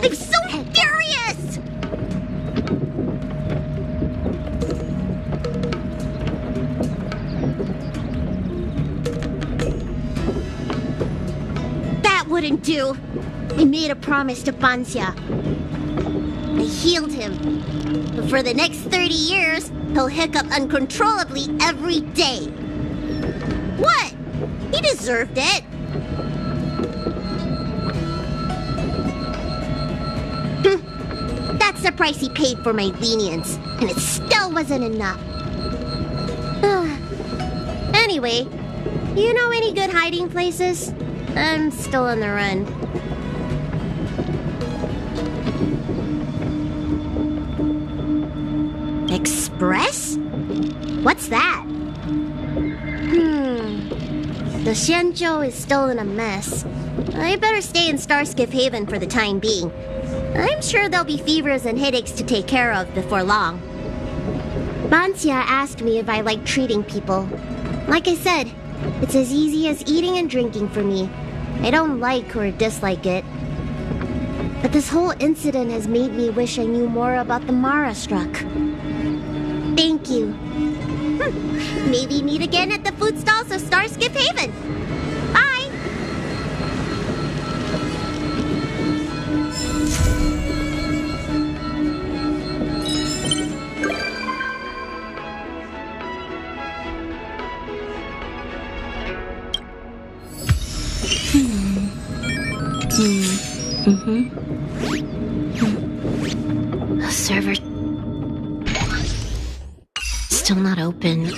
I'm so furious! That wouldn't do. I made a promise to Bansha. I healed him. But for the next 30 years, he'll hiccup uncontrollably every day. What? He deserved it. That's the price he paid for my lenience, and it still wasn't enough. Anyway, you know any good hiding places? I'm still on the run. Express? What's that? The Xianzhou is still in a mess. I better stay in Starskiff Haven for the time being. I'm sure there'll be fevers and headaches to take care of before long. Bansha asked me if I like treating people. Like I said, it's as easy as eating and drinking for me. I don't like or dislike it. But this whole incident has made me wish I knew more about the Mara Struck. Maybe meet again at the food stalls of Starskip Haven. Bye!
Server. Still not open.